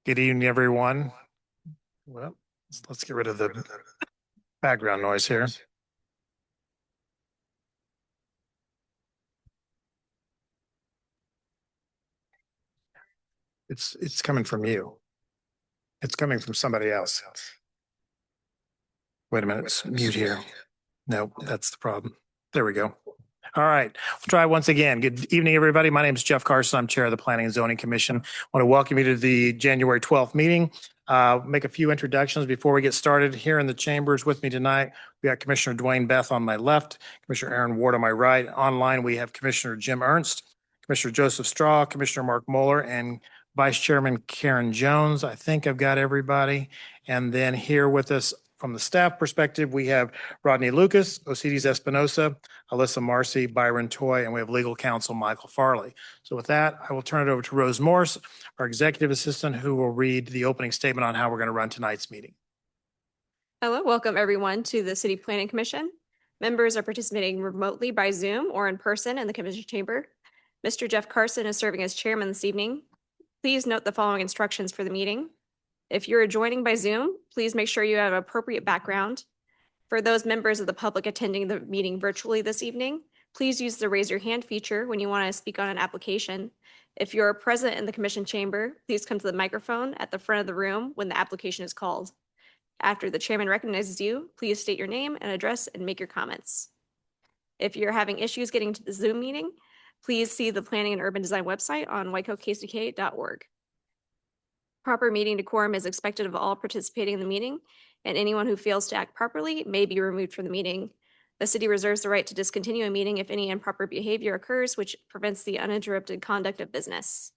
Good evening, everyone. Well, let's get rid of the background noise here. It's coming from you. It's coming from somebody else. Wait a minute, it's mute here. Nope, that's the problem. There we go. All right, we'll try once again. Good evening, everybody. My name is Jeff Carson. I'm Chair of the Planning and Zoning Commission. I want to welcome you to the January 12th meeting. Make a few introductions before we get started. Here in the chambers with me tonight, we got Commissioner Dwayne Beth on my left, Commissioner Aaron Ward on my right. Online, we have Commissioner Jim Ernst, Commissioner Joseph Straw, Commissioner Mark Moeller, and Vice Chairman Karen Jones. I think I've got everybody. And then here with us from the staff perspective, we have Rodney Lucas, Osiris Espinosa, Alyssa Marcy, Byron Toy, and we have legal counsel Michael Farley. So with that, I will turn it over to Rose Morse, our executive assistant, who will read the opening statement on how we're going to run tonight's meeting. Hello, welcome everyone to the City Planning Commission. Members are participating remotely by Zoom or in person in the Commission chamber. Mr. Jeff Carson is serving as chairman this evening. Please note the following instructions for the meeting. If you're joining by Zoom, please make sure you have appropriate background. For those members of the public attending the meeting virtually this evening, please use the raise your hand feature when you want to speak on an application. If you're present in the Commission chamber, please come to the microphone at the front of the room when the application is called. After the chairman recognizes you, please state your name and address and make your comments. If you're having issues getting to the Zoom meeting, please see the Planning and Urban Design website on wicokckk.org. Proper meeting decorum is expected of all participating in the meeting, and anyone who fails to act properly may be removed from the meeting. The city reserves the right to discontinue a meeting if any improper behavior occurs which prevents the uninterrupted conduct of business.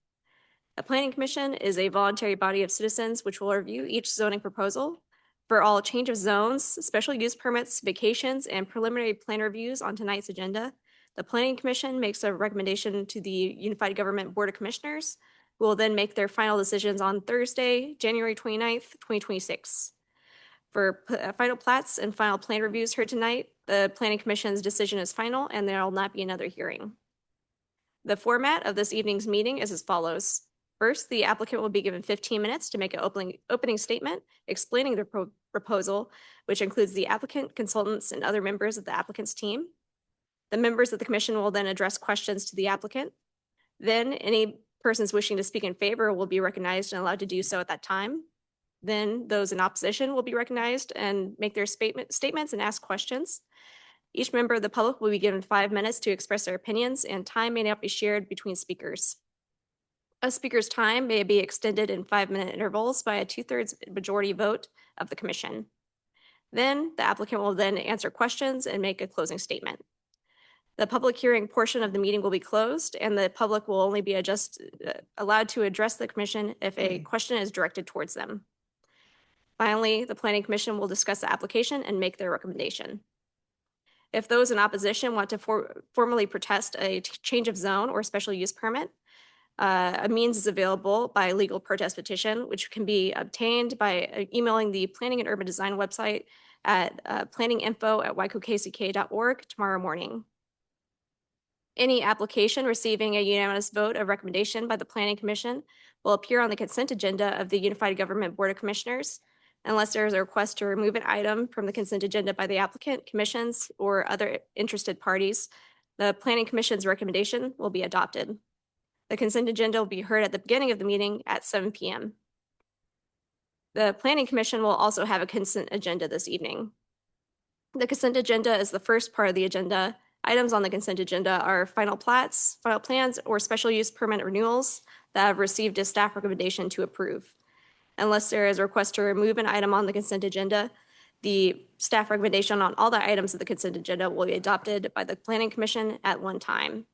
The Planning Commission is a voluntary body of citizens which will review each zoning proposal. For all change of zones, special use permits, vacations, and preliminary plan reviews on tonight's agenda, the Planning Commission makes a recommendation to the Unified Government Board of Commissioners, who will then make their final decisions on Thursday, January 29th, 2026. For final plats and final plan reviews heard tonight, the Planning Commission's decision is final and there will not be another hearing. The format of this evening's meeting is as follows. First, the applicant will be given 15 minutes to make an opening statement explaining their proposal, which includes the applicant, consultants, and other members of the applicant's team. The members of the commission will then address questions to the applicant. Then any persons wishing to speak in favor will be recognized and allowed to do so at that time. Then those in opposition will be recognized and make their statements and ask questions. Each member of the public will be given 5 minutes to express their opinions, and time may not be shared between speakers. A speaker's time may be extended in 5-minute intervals by a 2/3 majority vote of the commission. Then the applicant will then answer questions and make a closing statement. The public hearing portion of the meeting will be closed, and the public will only be allowed to address the commission if a question is directed towards them. Finally, the Planning Commission will discuss the application and make their recommendation. If those in opposition want to formally protest a change of zone or special use permit, a means is available by legal protest petition, which can be obtained by emailing the Planning and Urban Design website at planninginfo@wicokckk.org tomorrow morning. Any application receiving a unanimous vote of recommendation by the Planning Commission will appear on the consent agenda of the Unified Government Board of Commissioners unless there is a request to remove an item from the consent agenda by the applicant, commissions, or other interested parties. The Planning Commission's recommendation will be adopted. The consent agenda will be heard at the beginning of the meeting at 7 p.m. The Planning Commission will also have a consent agenda this evening. The consent agenda is the first part of the agenda. Items on the consent agenda are final plats, final plans, or special use permit renewals that have received a staff recommendation to approve. Unless there is a request to remove an item on the consent agenda, the staff recommendation on all the items of the consent agenda will be adopted by the Planning Commission at one time.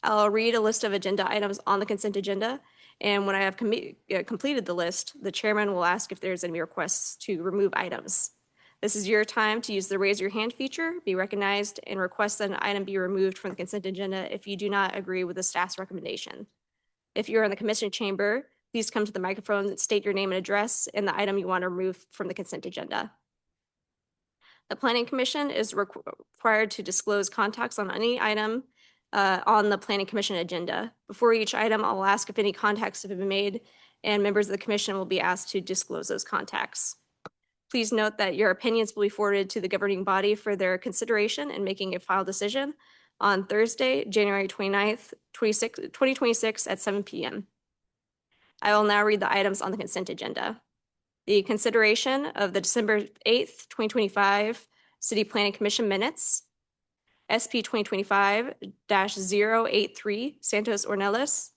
I'll read a list of agenda items on the consent agenda, and when I have completed the list, the chairman will ask if there's any requests to remove items. This is your time to use the raise your hand feature, be recognized, and request that an item be removed from the consent agenda if you do not agree with the staff's recommendation. If you're in the commission chamber, please come to the microphone and state your name and address and the item you want to remove from the consent agenda. The Planning Commission is required to disclose contacts on any item on the Planning Commission agenda. Before each item, I'll ask if any contacts have been made and members of the commission will be asked to disclose those contacts. Please note that your opinions will be forwarded to the governing body for their consideration and making a final decision on Thursday, January 29th, 2026 at 7 p.m. I will now read the items on the consent agenda. The consideration of the December 8th, 2025 City Planning Commission minutes, SP 2025-083 Santos Ornelas,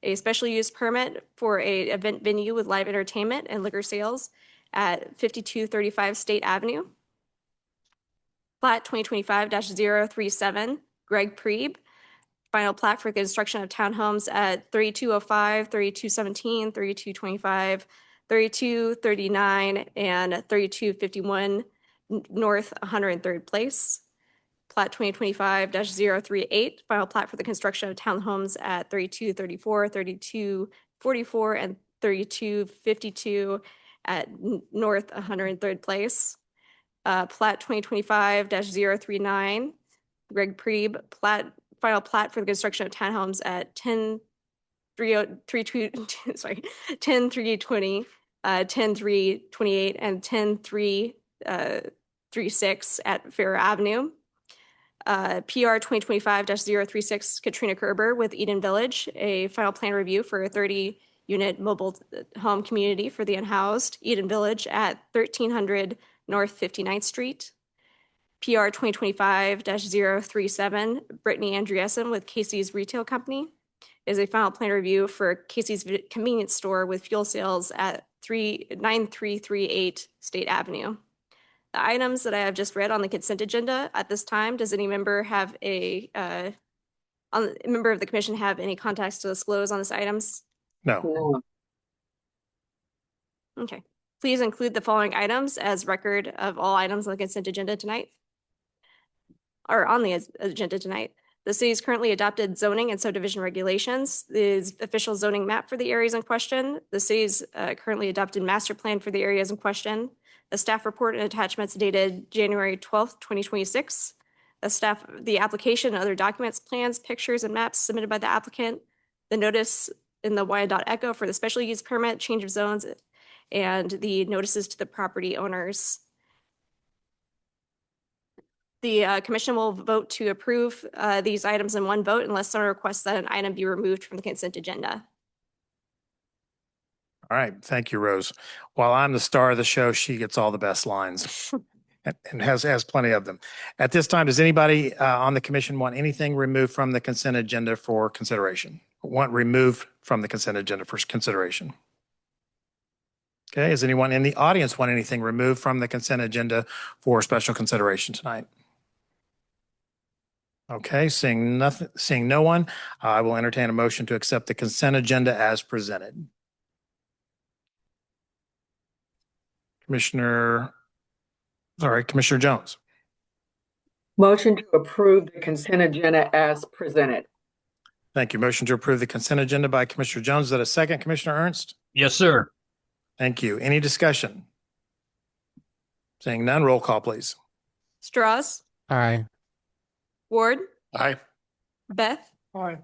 a special use permit for a event venue with live entertainment and liquor sales at 5235 State Avenue. Plat 2025-037 Greg Preeb, final plat for construction of townhomes at 3205, 3217, 3225, 3239, and 3251 North 103rd Place. Plat 2025-038, final plat for the construction of townhomes at 3234, 3244, and 3252 at North 103rd Place. Plat 2025-039, Greg Preeb, final plat for the construction of townhomes at 10-320, 10-328, and 10-336 at Fair Avenue. PR 2025-036 Katrina Kerber with Eden Village, a final plan review for a 30-unit mobile home community for the unhoused, Eden Village at 1300 North 59th Street. PR 2025-037 Brittany Andreessen with Casey's Retail Company is a final plan review for Casey's convenience store with fuel sales at 9338 State Avenue. The items that I have just read on the consent agenda at this time, does any member have member of the commission have any contacts to disclose on these items? No. No. Okay. Please include the following items as record of all items on the consent agenda tonight, or on the agenda tonight. The city's currently adopted zoning and subdivision regulations, the official zoning map for the areas in question, the city's currently adopted master plan for the areas in question, a staff report and attachments dated January 12th, 2026, the application and other documents, plans, pictures, and maps submitted by the applicant, the notice in the Wyandotte Echo for the special use permit, change of zones, and the notices to the property owners. The commission will vote to approve these items in one vote unless someone requests that an item be removed from the consent agenda. All right. Thank you, Rose. While I'm the star of the show, she gets all the best lines and has plenty of them. At this time, does anybody on the commission want anything removed from the consent agenda for consideration? Want removed from the consent agenda for consideration? Okay. Does anyone in the audience want anything removed from the consent agenda for special consideration tonight? Okay. Seeing no one, I will entertain a motion to accept the consent agenda as presented. Commissioner Jones. Motion to approve the consent agenda as presented. Thank you. Motion to approve the consent agenda by Commissioner Jones. Is that a second, Commissioner Ernst? Yes, sir. Thank you. Any discussion? Seeing none, roll call, please. Strauss, Aye. Ward, Aye. Beth, Aye.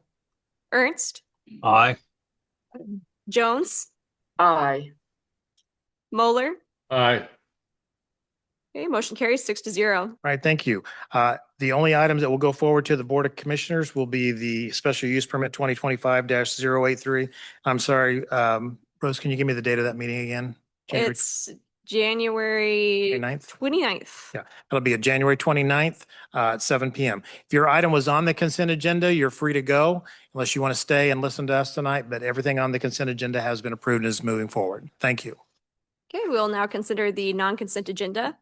Ernst, Aye. Jones, Aye. Moeller. Aye. Okay, motion carries 6-0. All right, thank you. The only items that will go forward to the Board of Commissioners will be the special use permit 2025-083. I'm sorry, Rose, can you give me the date of that meeting again? January It's January 29th? 29th. Yeah, it'll be a January 29th at 7 p.m. If your item was on the consent agenda, you're free to go unless you want to stay and listen to us tonight, but everything on the consent agenda has been approved and is moving forward. Thank you. Okay, we'll now consider the non-consent agenda.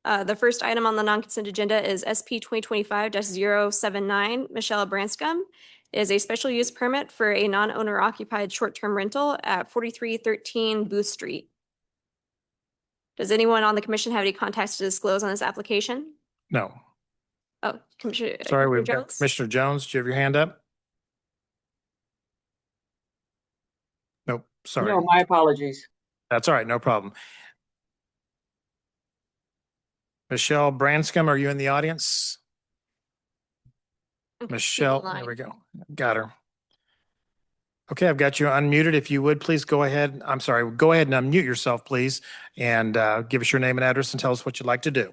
The first item on the non-consent agenda is SP 2025-079, Michelle Branscombe, is a special use permit for a non-owner occupied short-term rental at 4313 Booth Street. Does anyone on the commission have any contacts to disclose on this application? No. Oh, Commissioner. Sorry, we've got Jones? Commissioner Jones. Do you have your hand up? Nope, sorry. No, my apologies. That's all right, no problem. Michelle Branscombe, are you in the audience? Okay, Michelle, line. there we go. Got her. Okay, I've got you unmuted. If you would, please go ahead. I'm sorry, go ahead and unmute yourself, please, and give us your name and address and tell us what you'd like to do.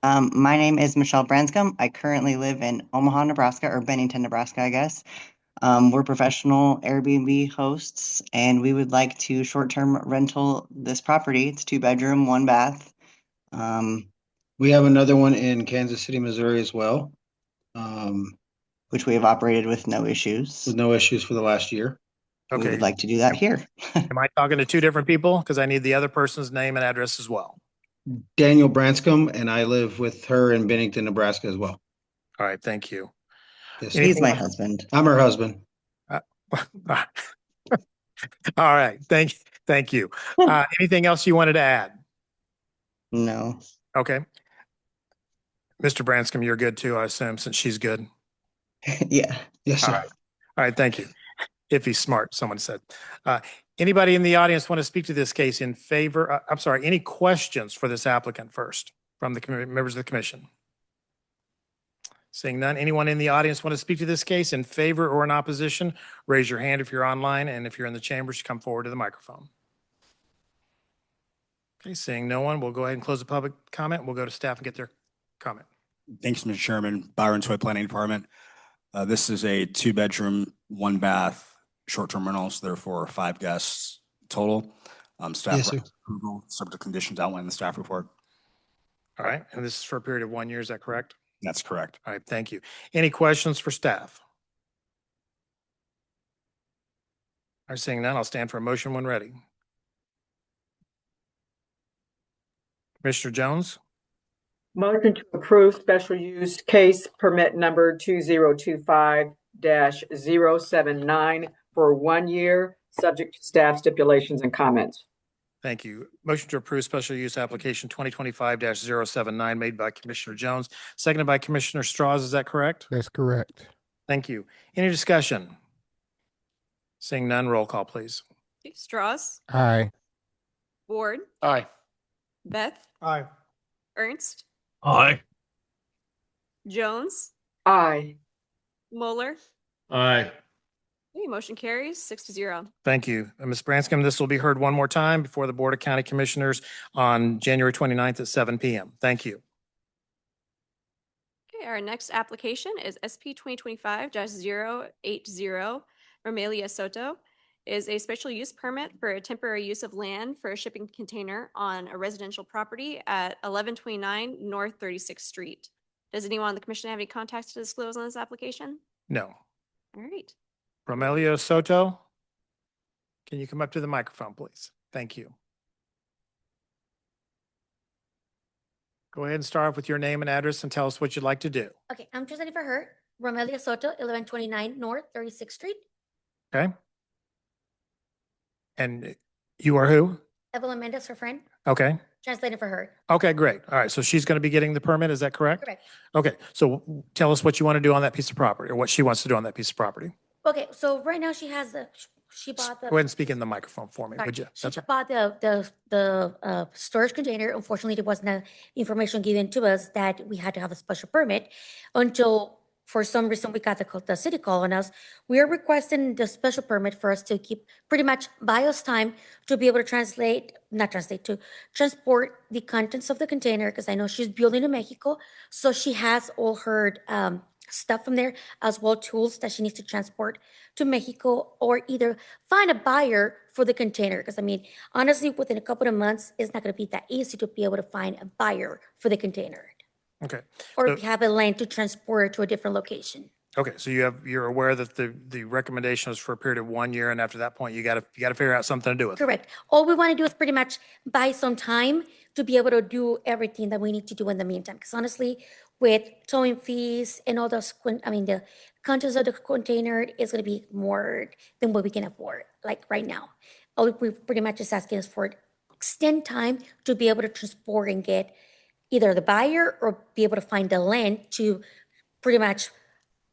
My name is Michelle Branscombe. I currently live in Omaha, Nebraska, or Bennington, Nebraska, I guess. We're professional Airbnb hosts, and we would like to short-term rental this property. It's 2 bedroom, 1 bath. We have another one in Kansas City, Missouri as well, Which we have operated with no issues. with no issues for the last year. We Okay, would like to do that here. am I talking to two different people? Because I need the other person's name and address as well. Daniel Branscombe, and I live with her in Bennington, Nebraska as well. All right, thank you. Yes, Any- He's my husband. I'm her husband. All right, thank you. Anything else you wanted to add? No. Okay. Mr. Branscombe, you're good too, I assume, since she's good. Yeah. Yes, All sir. right. All right, thank you. If he's smart, someone said. Anybody in the audience want to speak to this case in favor? I'm sorry, any questions for this applicant first from the members of the commission? Seeing none, anyone in the audience want to speak to this case in favor or in opposition? Raise your hand if you're online, and if you're in the chambers, come forward to the microphone. Okay, seeing no one, we'll go ahead and close the public comment. We'll go to staff and get their comment. Thanks, Mr. Chairman. Byron Toy, Planning Department. This is a 2 bedroom, 1 bath, short-term rentals, therefore 5 guests total. Staff Yes, sir. approval, subject to conditions outlined in the staff report. All right, and this is for a period of 1 year, is that correct? That's correct. All right, thank you. Any questions for staff? All right, seeing none, I'll stand for a motion when ready. Commissioner Jones? Motion to approve special use case permit number 2025-079 for 1 year, subject to staff stipulations and comments. Thank you. Motion to approve special use application 2025-079 made by Commissioner Jones, seconded by Commissioner Straws. Is that correct? That's correct. Thank you. Any discussion? Seeing none, roll call, please. Okay, Strauss, Aye. Ward, Aye. Beth, Aye. Ernst, Aye. Jones, Aye. Moeller. Aye. Okay, motion carries 6-0. Thank you. Ms. Branscombe, this will be heard one more time before the Board of County Commissioners on January 29th at 7 p.m. Thank you. Okay, our next application is SP 2025-080. Romelia Soto is a special use permit for a temporary use of land for a shipping container on a residential property at 1129 North 36th Street. Does anyone on the commission have any contacts to disclose on this application? No. All right. Romelio Soto, can you come up to the microphone, please? Thank you. Go ahead and start off with your name and address and tell us what you'd like to do. Okay, I'm Tristan for her. Romelia Soto, 1129 North 36th Street. Okay? And you are who? Evelyn Mendez, her friend, Okay. translating for her. Okay, great. All right. So she's going to be getting the permit. Is that correct? Correct. Okay. So tell us what you want to do on that piece of property or what she wants to do on that piece of property. Okay, so right now she has she bought Go ahead and speak in the microphone for me, sorry, would you? she That's bought the storage container. Unfortunately, there wasn't information given to us that we had to have a special permit until for some reason we got the city call on us. We are requesting the special permit for us to keep pretty much buy us time to be able to to transport the contents of the container because I know she's building in Mexico. So she has all her stuff from there as well, tools that she needs to transport to Mexico or either find a buyer for the container. Because I mean, honestly, within a couple of months, it's not going to be that easy to be able to find a buyer for the container okay. or So- have a lane to transport it to a different location. Okay. So you're aware that the recommendation is for a period of 1 year. And after that point, you got to figure out something to do with it. Correct. All we want to do is pretty much buy some time to be able to do everything that we need to do in the meantime. Because honestly, with towing fees and all those, the contents of the container is going to be more than what we can afford, like right now. All we pretty much is asking is for extend time to be able to transport and get either the buyer or be able to find the land to pretty much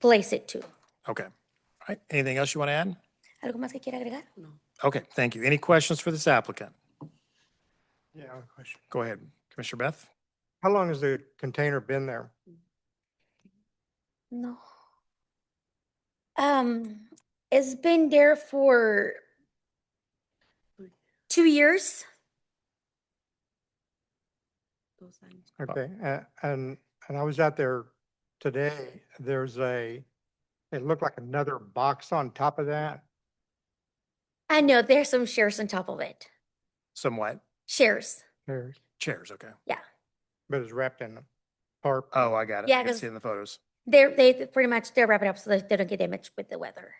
place it to. Okay. All right. Anything else you want to add? ¿Algo más que quiera agregar? Okay. Thank you. Any questions for this applicant? Yeah, I have a question. Go ahead, Commissioner Beth. How long has the container been there? 'Cause? No. It's been there for 2 years. Okay, and I was out there today. It looked like another box on top of that. I know there's some shares on top of it. Somewhat. Shares. There's, Chairs, okay. but it's wrapped in a tarp. Oh, I got it. Yeah, I can 'cause- see in the photos. They pretty much they're wrapping up so that they don't get damaged with the weather.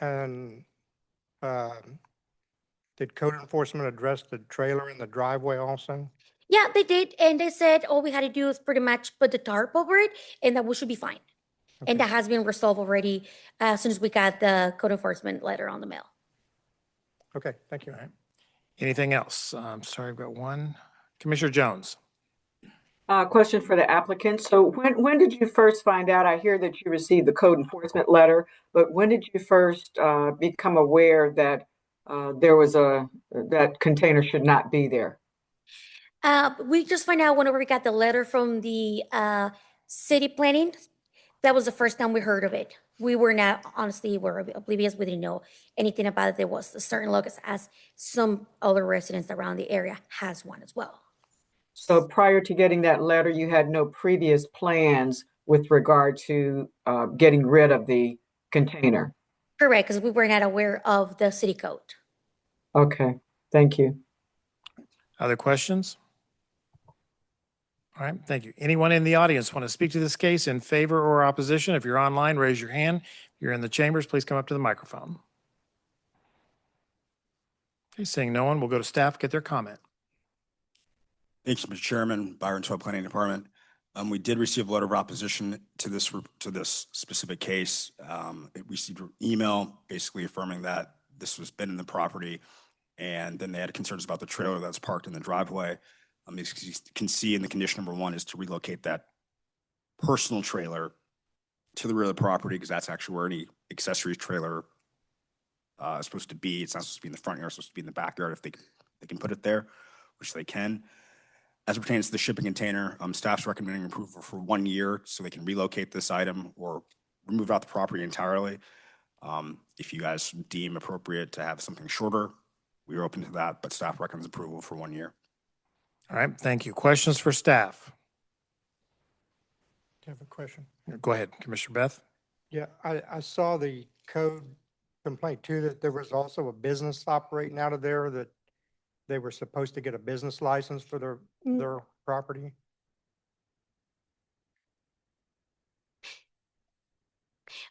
And did code enforcement address the trailer in the driveway also? Yeah, they did, and they said all we had to do is pretty much put the tarp over it, and that we should be fine. And Okay. that has been resolved already as soon as we got the code enforcement letter on the mail. Okay, thank you. All right. Anything else? Sorry, I've got one. Commissioner Jones. Question for the applicant. So when did you first find out? I hear that you received the code enforcement letter, but when did you first become aware that that container should not be there? We just find out whenever we got the letter from the city planning. That was the first time we heard of it. We were not, honestly, were oblivious. We didn't know anything about it. There was a certain locus, as some other residents around the area has one as well. So prior to getting that letter, you had no previous plans with regard to getting rid of the container? Correct, because we were not aware of the city code. Okay, thank you. Other questions? All right, thank you. Anyone in the audience want to speak to this case in favor or opposition? If you're online, raise your hand. If you're in the chambers, please come up to the microphone. Okay, seeing no one, we'll go to staff, get their comment. Thanks, Mr. Chairman, Byron Toy Planning Department. We did receive a letter of opposition to this specific case. It received an email basically affirming that this was been in the property, and then they had concerns about the trailer that's parked in the driveway. As you can see in the condition number 1 is to relocate that personal trailer to the rear of the property, because that's actually where any accessories trailer is supposed to be. It's not supposed to be in the front yard, it's supposed to be in the backyard if they can put it there, which they can. As it pertains to the shipping container, staff's recommending approval for 1 year so they can relocate this item or remove out the property entirely. If you guys deem appropriate to have something shorter, we are open to that, but staff recommends approval for 1 year. All right, thank you. Questions for staff? I have a question. Go ahead, Commissioner Beth. Yeah, I saw the code complaint too, that there was also a business operating out of there, that they were supposed to get a business license for their property.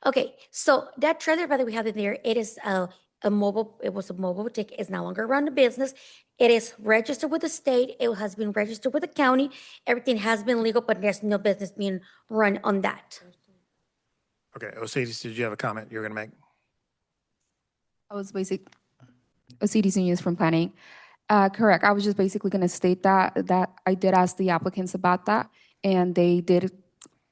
Okay, so that trailer that we have in there, it is a mobile, it was a mobile boutique. It's no longer run the business. It is registered with the state. It has been registered with the county. Everything has been legal, but there's no business being run on that. Okay, OCDC, did you have a comment you're going to make? I was OCDC News from planning. Correct. I was just basically going to state that I did ask the applicants about that, and they did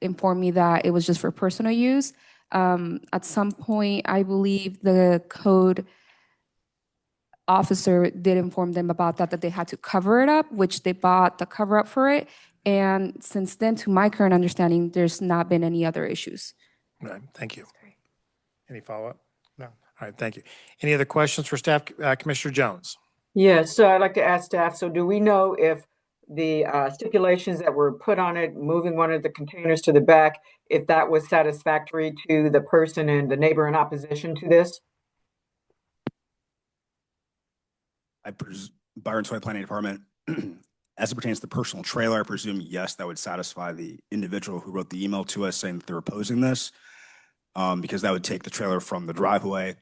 inform me that it was just for personal use. At some point, I believe the code officer did inform them about that they had to cover it up, which they bought the cover up for it. And since then, to my current understanding, there's not been any other issues. All right, thank you. Any follow-up? No. All right, thank you. Any other questions for staff? Commissioner Jones? Yes, so I'd like to ask staff, so do we know if the stipulations that were put on it, moving one of the containers to the back, if that was satisfactory to the person and the neighbor in opposition to this? Byron Toy Planning Department, as it pertains to the personal trailer, I presume, yes, that would satisfy the individual who wrote the email to us saying that they're opposing this, because that would take the trailer from the driveway,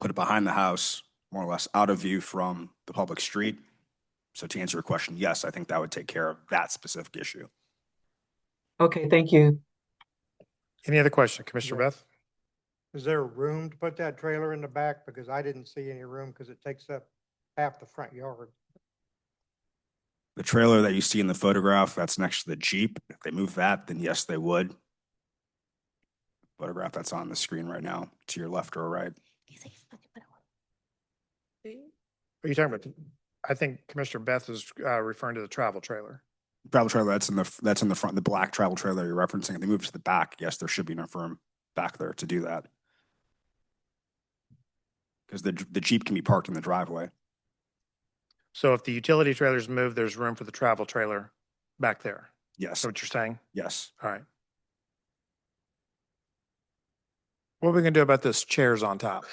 put it behind the house, more or less out of view from the public street. So to answer your question, yes, I think that would take care of that specific issue. Okay, thank you. Any other question? Commissioner Yeah. Beth? Is there room to put that trailer in the back? Because I didn't see any room because it takes up half the front yard. The trailer that you see in the photograph, that's next to the Jeep. If they move that, then yes, they would. Photograph that's on the screen right now, to your left or right. Are you talking about, I think Commissioner Beth is referring to the travel trailer. Travel trailer, that's in the front, the black travel trailer you're referencing. If they move to the back, yes, there should be enough room back there to do that. because the Jeep can be parked in the driveway. So if the utility trailer's moved, there's room for the travel trailer back there. Is Yes, that what you're saying? yes. All right. What are we gonna do about this chairs on top?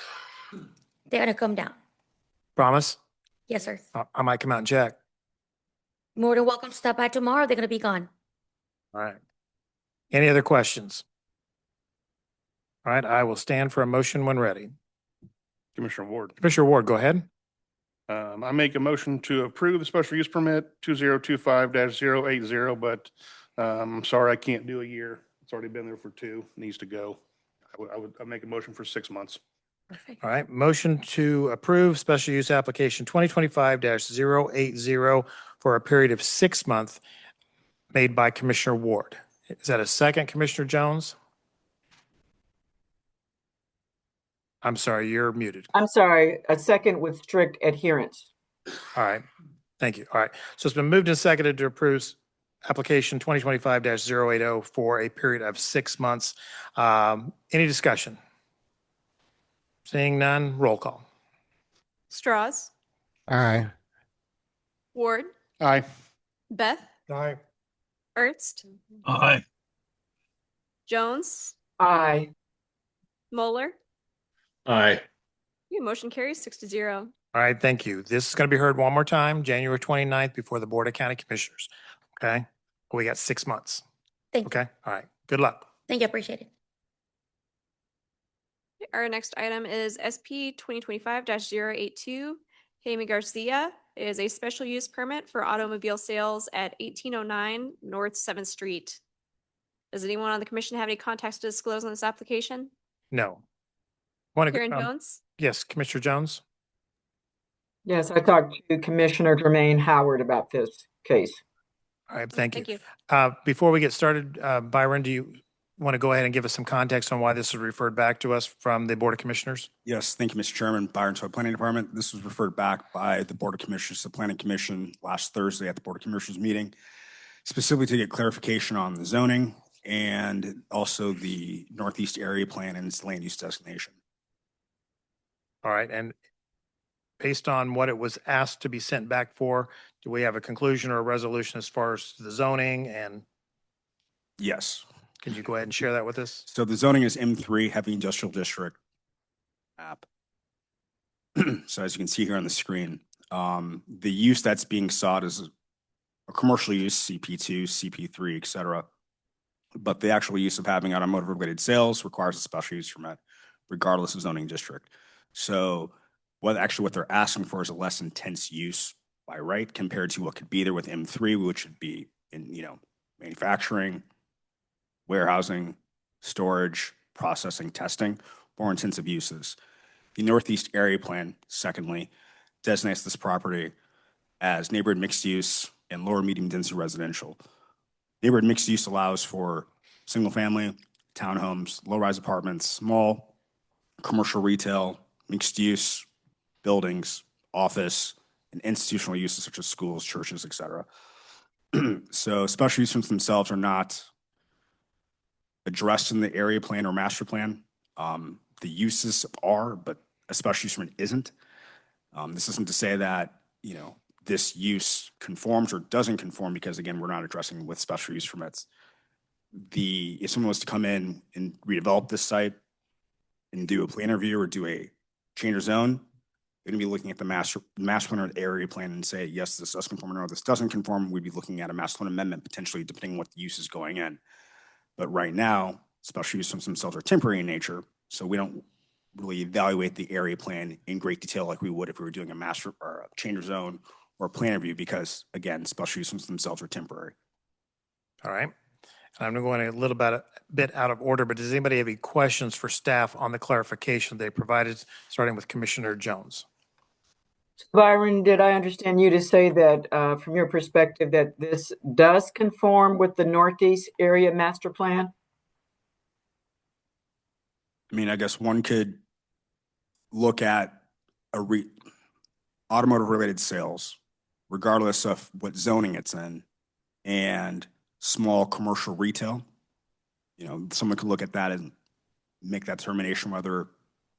They're gonna come down. Promise? Yes, sir. I might come out and check. More than welcome to stop by tomorrow. They're gonna be gone. All right. Any other questions? All right, I will stand for a motion when ready. Commissioner Ward. Commissioner Ward, go ahead. I make a motion to approve the special use permit 2025-080, but I'm sorry, I can't do a year. It's already been there for 2, needs to go. I make a motion for 6 months. Perfect. All right, motion to approve special use application 2025-080 for a period of 6 months made by Commissioner Ward. Is that a second, Commissioner Jones? I'm sorry, you're muted. I'm sorry, a second with strict adherence. All right, thank you. All right, so it's been moved and seconded to approve application 2025-080 for a period of 6 months. Any discussion? Seeing none, roll call. Straws, Aye. Ward, Aye. Beth, Aye. Ernst, Aye. Jones, Aye. Moeller. Aye. Your motion carries 6-0. All right, thank you. This is going to be heard one more time, January 29th, before the Board of County Commissioners. Okay? We got 6 months. Thank you. Okay? All right. Good luck. Thank you. Appreciate it. Our next item is SP 2025-082, Jaime Garcia. It is a special use permit for automobile sales at 1809 North 7th Street. Does anyone on the commission have any contacts to disclose on this application? No. Want to, Karen Jones? yes, Commissioner Jones? Yes, I talked to Commissioner Jermaine Howard about this case. All right, thank you. Thank you. Before we get started, Byron, do you want to go ahead and give us some context on why this was referred back to us from the Board of Commissioners? Yes, thank you, Mr. Chairman. Byron Todd Planning Department. This was referred back by the Board of Commissioners to the Planning Commission last Thursday at the Board of Commissioners meeting, specifically to get clarification on the zoning and also the Northeast Area Plan and its land use designation. All right, and based on what it was asked to be sent back for, do we have a conclusion or a resolution as far as the zoning? And Yes. can you go ahead and share that with us? So the zoning is M3 Heavy Industrial District app. So as you can see here on the screen, the use that's being sought is a commercial use, CP2, CP3, et cetera. But the actual use of having automotive related sales requires a special use permit, regardless of zoning district. So what they're asking for is a less intense use by right compared to what could be there with M3, which would be in, manufacturing, warehousing, storage, processing, testing, more intensive uses. The Northeast Area Plan, secondly, designates this property as neighborhood mixed use and lower medium density residential. Neighborhood mixed use allows for single family, townhomes, low-rise apartments, small commercial retail, mixed use buildings, office, and institutional uses such as schools, churches, et cetera. So special uses themselves are not addressed in the area plan or master plan. The uses are, but a special use permit isn't. This isn't to say that, this use conforms or doesn't conform because, again, we're not addressing with special use permits. If someone was to come in and redevelop this site and do a plan review or do a change of zone, they're going to be looking at the master plan or the area plan and say, yes, this does conform, or no, this doesn't conform. We'd be looking at a master plan amendment potentially, depending on what the use is going in. But right now, special use themselves are temporary in nature, so we don't really evaluate the area plan in great detail like we would if we were doing a master or a change of zone or a plan review because, again, special uses themselves are temporary. All right. I'm going a little bit out of order, but does anybody have any questions for staff on the clarification they provided, starting with Commissioner Jones? Byron, did I understand you to say that from your perspective that this does conform with the Northeast Area Master Plan? I mean, I guess one could look at automotive related sales, regardless of what zoning it's in, and small commercial retail. Someone could look at that and make that determination whether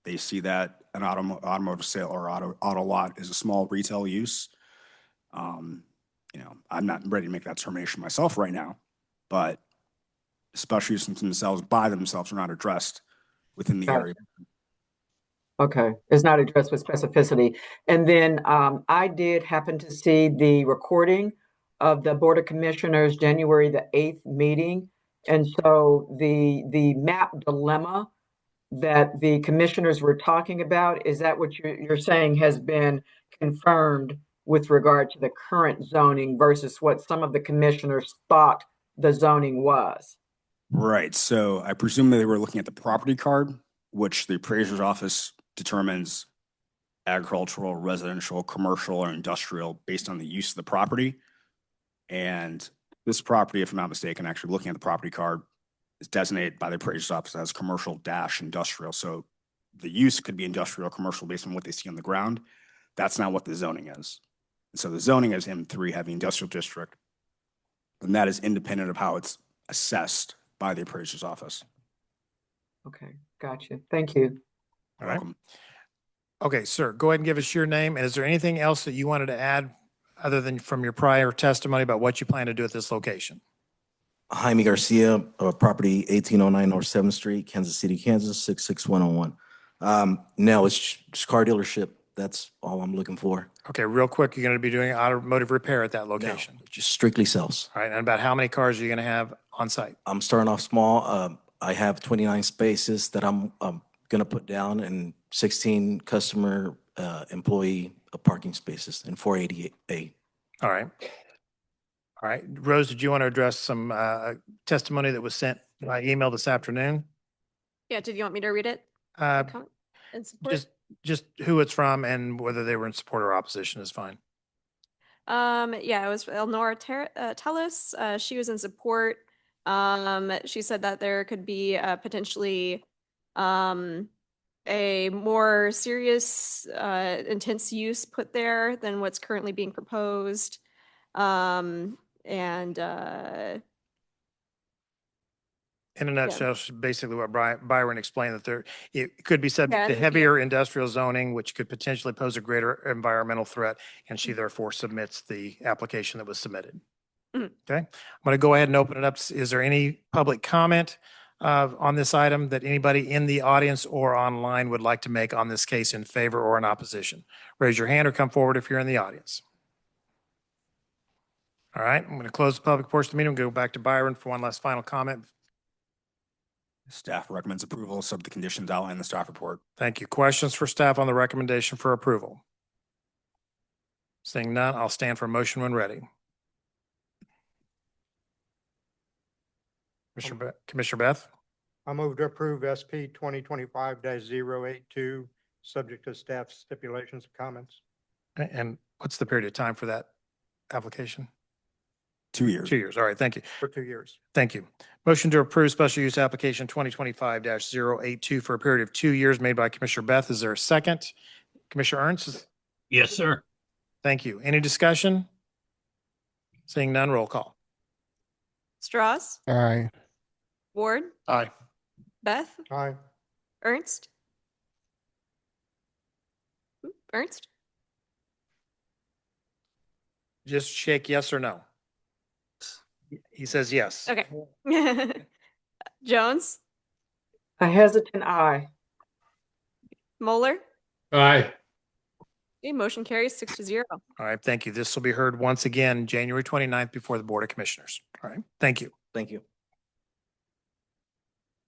They see that an automotive sale or auto lot is a small retail use. I'm not ready to make that determination myself right now, but special uses themselves by themselves are not addressed within the area. Okay, it's not addressed with specificity. And then I did happen to see the recording of the Board of Commissioners January the 8th meeting. And so the map dilemma that the commissioners were talking about, is that what you're saying has been confirmed with regard to the current zoning versus what some of the commissioners thought the zoning was? Right. So I presume that they were looking at the property card, which the appraiser's office determines agricultural, residential, commercial, or industrial based on the use of the property. And this property, if I'm not mistaken, actually looking at the property card, is designated by the appraiser's office as commercial dash industrial. So the use could be industrial or commercial based on what they see on the ground. That's not what the zoning is. And so the zoning is M3, heavy industrial district, and that is independent of how it's assessed by the appraiser's office. Okay, gotcha. Thank you. All right. Welcome. Okay, sir, go ahead and give us your name. And is there anything else that you wanted to add other than from your prior testimony about what you plan to do at this location? Jaime Garcia, property 1809 North 7th Street, Kansas City, Kansas, 66101. No, it's just car dealership. That's all I'm looking for. Okay, real quick, you're going to be doing automotive repair at that No, location. just strictly sales. All right, and about how many cars are you going to have on site? I'm starting off small. I have 29 spaces that I'm going to put down and 16 customer employee parking spaces and 488A. All right. All right, Rose, did you want to address some testimony that was sent by email this afternoon? Yeah, did you want me to read it? In support? Just who it's from and whether they were in support or opposition is fine. Yeah, it was Elnora Tellis. She was in support. She said that there could be potentially a more serious, intense use put there than what's currently being proposed. In a nutshell, basically what Byron explained, that it could be subject to heavier industrial zoning, which could potentially pose a greater environmental threat, and she therefore submits the application that was submitted. Mhm. Okay, I'm going to go ahead and open it up. Is there any public comment on this item that anybody in the audience or online would like to make on this case in favor or in opposition? Raise your hand or come forward if you're in the audience. All right, I'm going to close the public portion of the meeting. We'll go back to Byron for one last final comment. Staff recommends approval, subject to conditions outlined in the staff report. Thank you. Questions for staff on the recommendation for approval? Seeing none, I'll stand for a motion when ready. Commissioner Beth? I move to approve SP 2025-082, subject to staff stipulations and comments. Okay, and what's the period of time for that application? 2 years. 2 years. All right, thank you. For 2 years. Thank you. Motion to approve special use application 2025-082 for a period of 2 years made by Commissioner Beth. Is there a second? Commissioner Ernst? Yes, sir. Thank you. Any discussion? Seeing none, roll call. Strauss, Aye. Ward, Aye. Beth, Aye. Ernst? Ernst? Just shake yes or no. He says yes. Okay. Jones, A hesitant aye. Moeller? Aye. Okay, motion carries 6-0. All right, thank you. This will be heard once again, January 29th before the Board of Commissioners. All right, thank you. Thank you.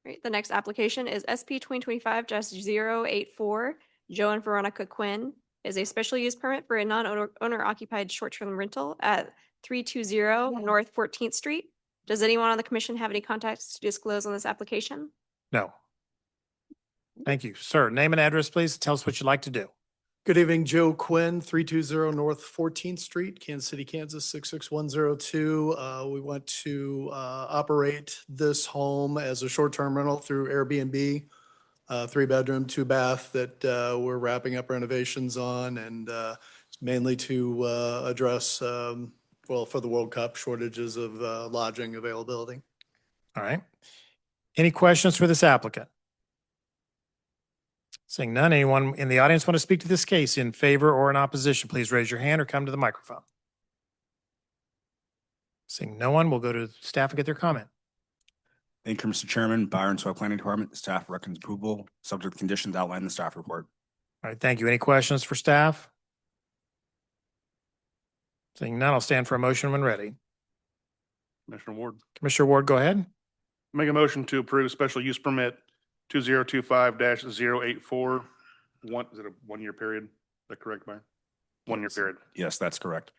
Right, the next application is SP 2025-084. Joe and Veronica Quinn is a special use permit for a non-owner occupied short-term rental at 320 North 14th Street. Does anyone on the commission have any contacts to disclose on this application? No. Thank you. Sir, name and address, please. Tell us what you'd like to do. Good evening, Joe Quinn, 320 North 14th Street, Kansas City, Kansas, 66102. We want to operate this home as a short-term rental through Airbnb, 3-bedroom, 2-bath that we're wrapping up renovations on, and it's mainly to address, for the World Cup, shortages of lodging availability. All right. Any questions for this applicant? Seeing none, anyone in the audience want to speak to this case in favor or in opposition, please raise your hand or come to the microphone. Seeing no one, we'll go to staff and get their comment. Thank you, Mr. Chairman. Byron Soil Planning Department, staff recommends approval, subject to conditions outlined in the staff report. All right, thank you. Any questions for staff? Seeing none, I'll stand for a motion when ready. Commissioner Ward. Commissioner Ward, go ahead. Make a motion to approve special use permit 2025-084. Is it a 1 year period? Is that correct, Byron? 1 year period. Yes, that's correct.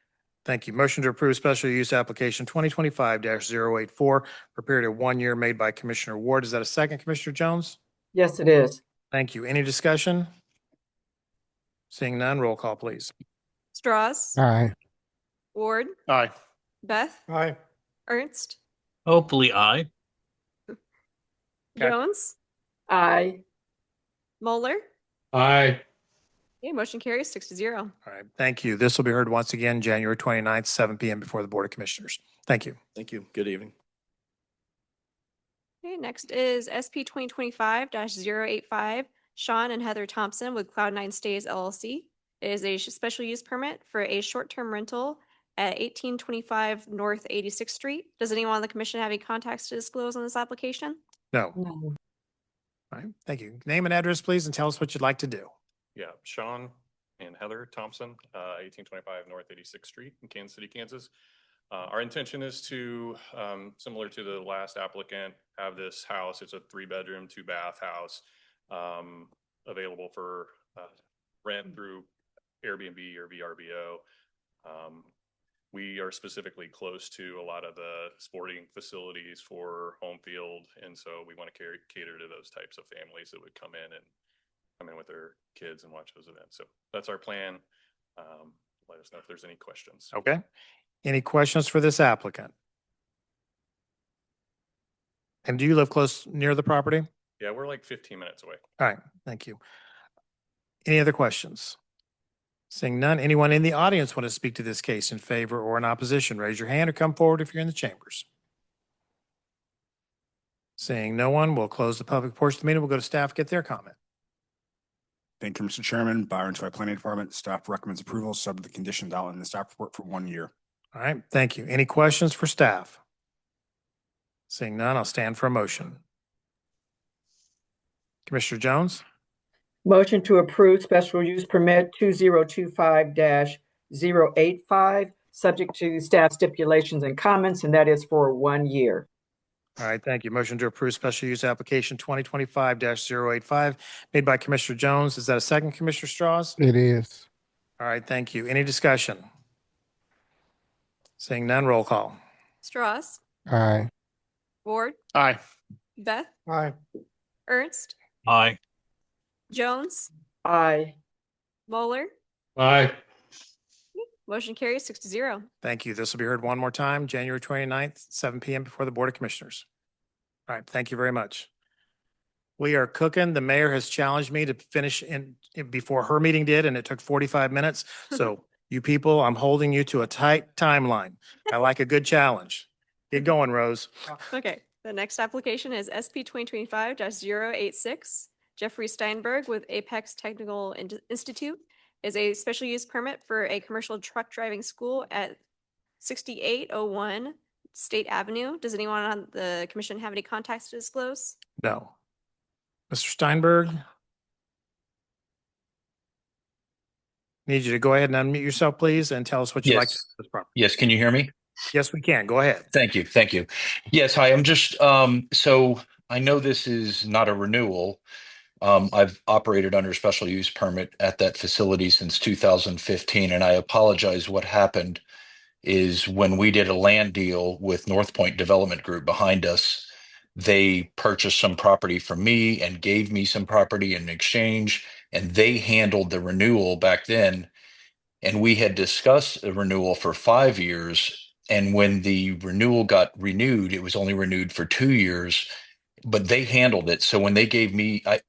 Thank you. Motion to approve special use application 2025-084 for a period of 1 year made by Commissioner Ward. Is that a second, Commissioner Jones? Yes, it is. Thank you. Any discussion? Seeing none, roll call, please. Strauss, Aye. Ward, Aye. Beth, Aye. Ernst, Hopefully, aye. Okay. Jones, Aye. Moeller. Aye. Okay, motion carries 6-0. All right, thank you. This will be heard once again, January 29th, 7 p.m. before the Board of Commissioners. Thank you. Thank you. Good evening. Okay, next is SP 2025-085, Sean and Heather Thompson with Cloud9 Stays LLC. It is a special use permit for a short-term rental at 1825 North 86th Street. Does anyone on the commission have any contacts to disclose on this application? No. No. All right, thank you. Name and address, please, and tell us what you'd like to do. Yeah, Sean and Heather Thompson, 1825 North 86th Street in Kansas City, Kansas. Our intention is to, similar to the last applicant, have this house. It's a 3-bedroom, 2-bath house available for rent through Airbnb or VRBO. We are specifically close to a lot of the sporting facilities for home field, and so we want to cater to those types of families that would come in with their kids and watch those events. So that's our plan. Let us know if there's any questions. Okay. Any questions for this applicant? And do you live close near the property? Yeah, we're like 15 minutes away. All right, thank you. Any other questions? Seeing none, anyone in the audience want to speak to this case in favor or in opposition? Raise your hand or come forward if you're in the chambers. Seeing no one, we'll close the public portion of the meeting. We'll go to staff, get their comment. Thank you, Mr. Chairman. Byron Soil Planning Department, staff recommends approval, subject to conditions outlined in the staff report for 1 year. All right, thank you. Any questions for staff? Seeing none, I'll stand for a motion. Commissioner Jones? Motion to approve special use permit 2025-085, subject to staff stipulations and comments, and that is for 1 year. All right, thank you. Motion to approve special use application 2025-085 made by Commissioner Jones. Is that a second, Commissioner Strauss? It is. All right, thank you. Any discussion? Seeing none, roll call. Strauss, Aye. Ward, Aye. Beth, Aye. Ernst, Aye. Jones, Aye. Moeller. Aye. Motion carries 6-0. Thank you. This will be heard one more time, January 29th, 7 p.m. before the Board of Commissioners. All right, thank you very much. We are cooking. The mayor has challenged me to finish before her meeting did, and it took 45 minutes. So you people, I'm holding you to a tight timeline. I like a good challenge. Get going, Rose. Okay, the next application is SP 2025-086. Jeffrey Steinberg with Apex Technical Institute is a special use permit for a commercial truck driving school at 6801 State Avenue. Does anyone on the commission have any contacts to disclose? No. Mr. Steinberg? Need you to go ahead and unmute yourself, please, and tell us what you'd like to do with this property. Yes, can you hear me? Yes, we can. Go ahead. Thank you. Thank you. Yes, hi, I'm just, so I know this is not a renewal. I've operated under special use permit at that facility since 2015, and I apologize. What happened is when we did a land deal with North Point Development Group behind us, they purchased some property from me and gave me some property in exchange, and they handled the renewal back then. And we had discussed a renewal for 5 years. And when the renewal got renewed, it was only renewed for 2 years, but they handled it. So when they gave me, I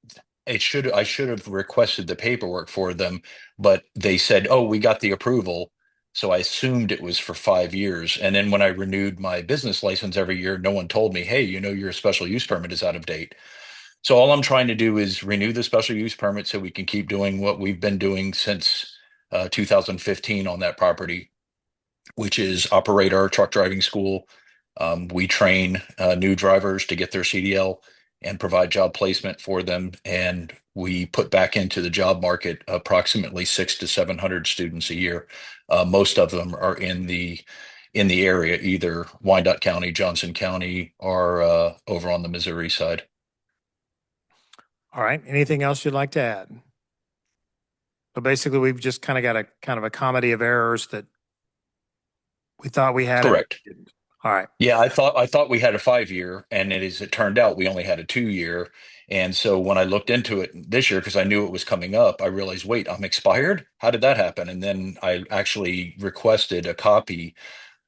should have requested the paperwork for them, but they said, "Oh, we got the approval." So I assumed it was for 5 years. And then when I renewed my business license every year, no one told me, "Hey, you know, your special use permit is out of date." So all I'm trying to do is renew the special use permit so we can keep doing what we've been doing since 2015 on that property, which is operate our truck driving school. We train new drivers to get their CDL and provide job placement for them. And we put back into the job market approximately 600 to 700 students a year. Most of them are in the area, either Wyandotte County, Johnson County, or over on the Missouri side. All right. Anything else you'd like to add? So basically, we've just kind of got a comedy of errors that we thought we had. Correct. All right. Yeah, I thought we had a 5 year, and it turned out we only had a 2 year. And so when I looked into it this year, because I knew it was coming up, I realized, wait, I'm expired? How did that happen? And then I actually requested a copy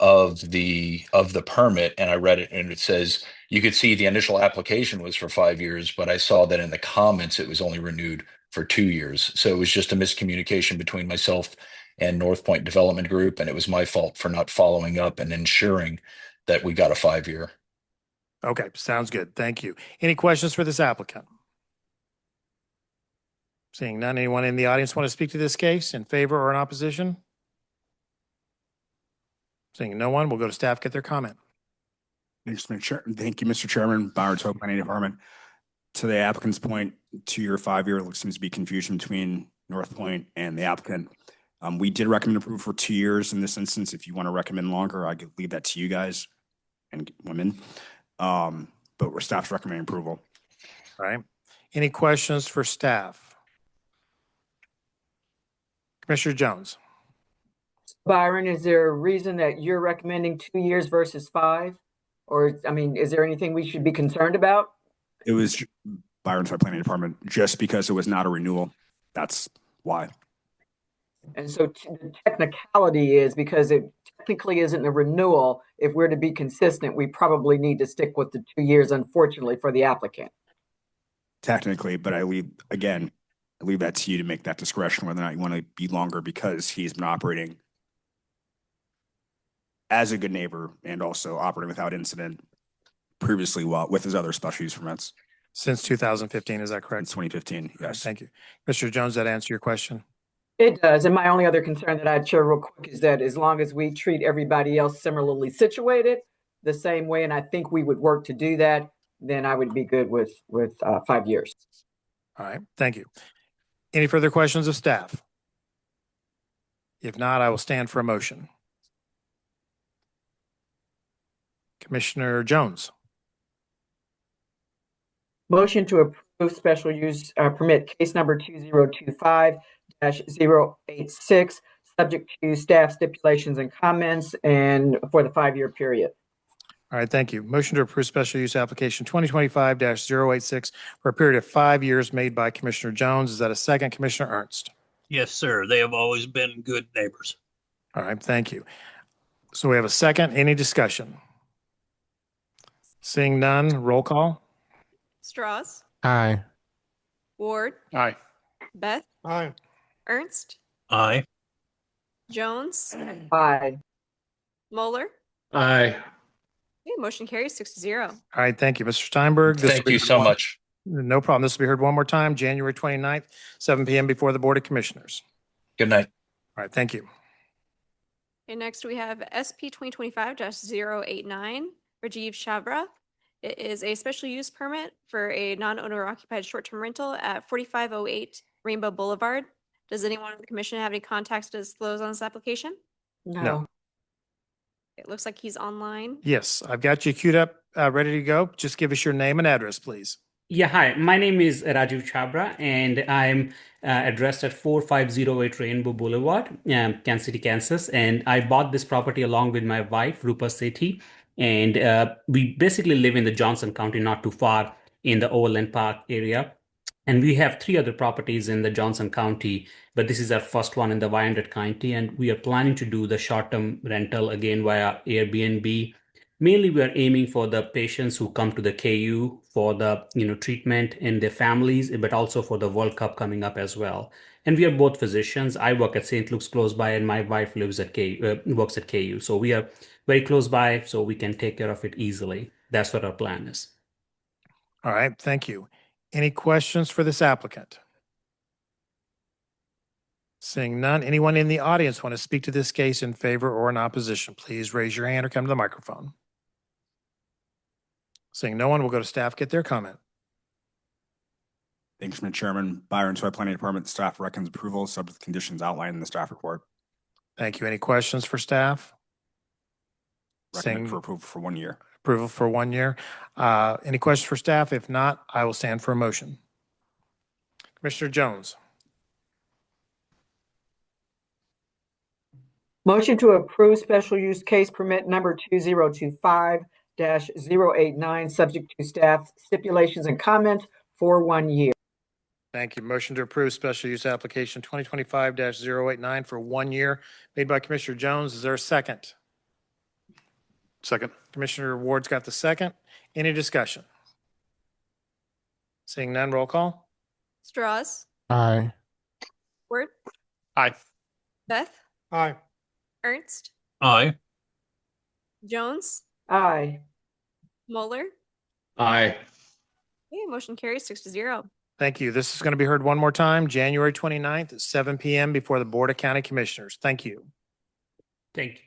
of the permit, and I read it, and it says you could see the initial application was for 5 years, but I saw that in the comments it was only renewed for 2 years. So it was just a miscommunication between myself and North Point Development Group, and it was my fault for not following up and ensuring that we got a 5 year. Okay. Sounds good. Thank you. Any questions for this applicant? Seeing none, anyone in the audience want to speak to this case in favor or in opposition? Seeing no one, we'll go to staff, get their comment. Thank you, Mr. Chairman, Wyandotte Planning Department. To the applicant's point, 2 year, 5 year, seems to be confusion between North Point and the applicant. We did recommend approval for 2 years in this instance. If you want to recommend longer, I could leave that to you guys and women. But we're staff's recommending approval. All right. Any questions for staff? Commissioner Jones. Byron, is there a reason that you're recommending 2 years versus 5? Or, I mean, is there anything we should be concerned about? It was Wyandotte Planning Department, just because it was not a renewal. That's why. And so the technicality is because it technically isn't a renewal. If we're to be consistent, we probably need to stick with the 2 years, unfortunately, for the applicant. Technically, but I leave that to you to make that discretion whether or not you want to be longer, because he's been operating as a good neighbor and also operating without incident previously with his other special use permits. Since 2015, is that In correct? 2015, All right, yes. thank you. Mr. Jones, that answer your question? It does. And my only other concern that I'd share real quick is that as long as we treat everybody else similarly situated the same way, and I think we would work to do that, then I would be good with 5 years. All right, thank you. Any further questions of staff? If not, I will stand for a motion. Commissioner Jones. Motion to approve special use permit case number 2025-086, subject to staff stipulations and comments, and for the 5 year period. All right, thank you. Motion to approve special use application 2025-086 for a period of 5 years made by Commissioner Jones. Is that a second, Commissioner Ernst? Yes, sir. They have always been good neighbors. All right, thank you. So we have a second. Any discussion? Seeing none, roll call. Strauss, Aye. Ward, Aye. Beth, Aye. Ernst, Aye. Jones, Aye. Moeller. Aye. Okay, motion carries 6-0. All right, thank you, Mr. Steinberg. This will Thank be you heard so one- much. No problem. This will be heard one more time, January 29th, 7 p.m. before the Board of Commissioners. Good night. All right, thank you. Okay, next we have SP 2025-089, Rajiv Chavra. It is a special use permit for a non-owner occupied short-term rental at 4508 Rainbow Boulevard. Does anyone on the commission have any contacts to disclose on this application? No. It looks like he's online. Yes, I've got you queued up, ready to go. Just give us your name and address, please. Yeah, hi. My name is Rajiv Chabra, and I'm addressed at 4508 Rainbow Boulevard, Kansas City, Kansas. And I bought this property along with my wife, Rupa Sethi. And we basically live in the Johnson County, not too far in the Overland Park area. And we have 3 other properties in the Johnson County, but this is our first one in the Wyandotte County. And we are planning to do the short-term rental again via Airbnb. Mainly, we are aiming for the patients who come to the KU for the treatment and their families, but also for the World Cup coming up as well. And we are both physicians. I work at St. Luke's close by, and my wife lives at works at KU. So we are very close by, so we can take care of it easily. That's what our plan is. All right, thank you. Any questions for this applicant? Seeing none, anyone in the audience want to speak to this case in favor or in opposition, please raise your hand or come to the microphone. Seeing no one, we'll go to staff, get their comment. Thanks, Mr. Chairman. Byron Soy Planning Department staff recommends approval subject to conditions outlined in the staff report. Thank you. Any questions for staff? Recommend Seeing for approval for 1 year. approval for 1 year. Any questions for staff? If not, I will stand for a motion. Commissioner Jones. Motion to approve special use case permit number 2025-089, subject to staff stipulations and comments for 1 year. Thank you. Motion to approve special use application 2025-089 for 1 year made by Commissioner Jones. Is there a second? Second. Commissioner Ward's got the second. Any discussion? Seeing none, roll call. Straws, Aye. Ward, Aye. Beth, Aye. Ernst, Aye. Jones, Aye. Moeller. Aye. Okay, motion carries 6-0. Thank you. This is going to be heard one more time, January 29th at 7 p.m. before the Board of County Commissioners. Thank you. Thank you.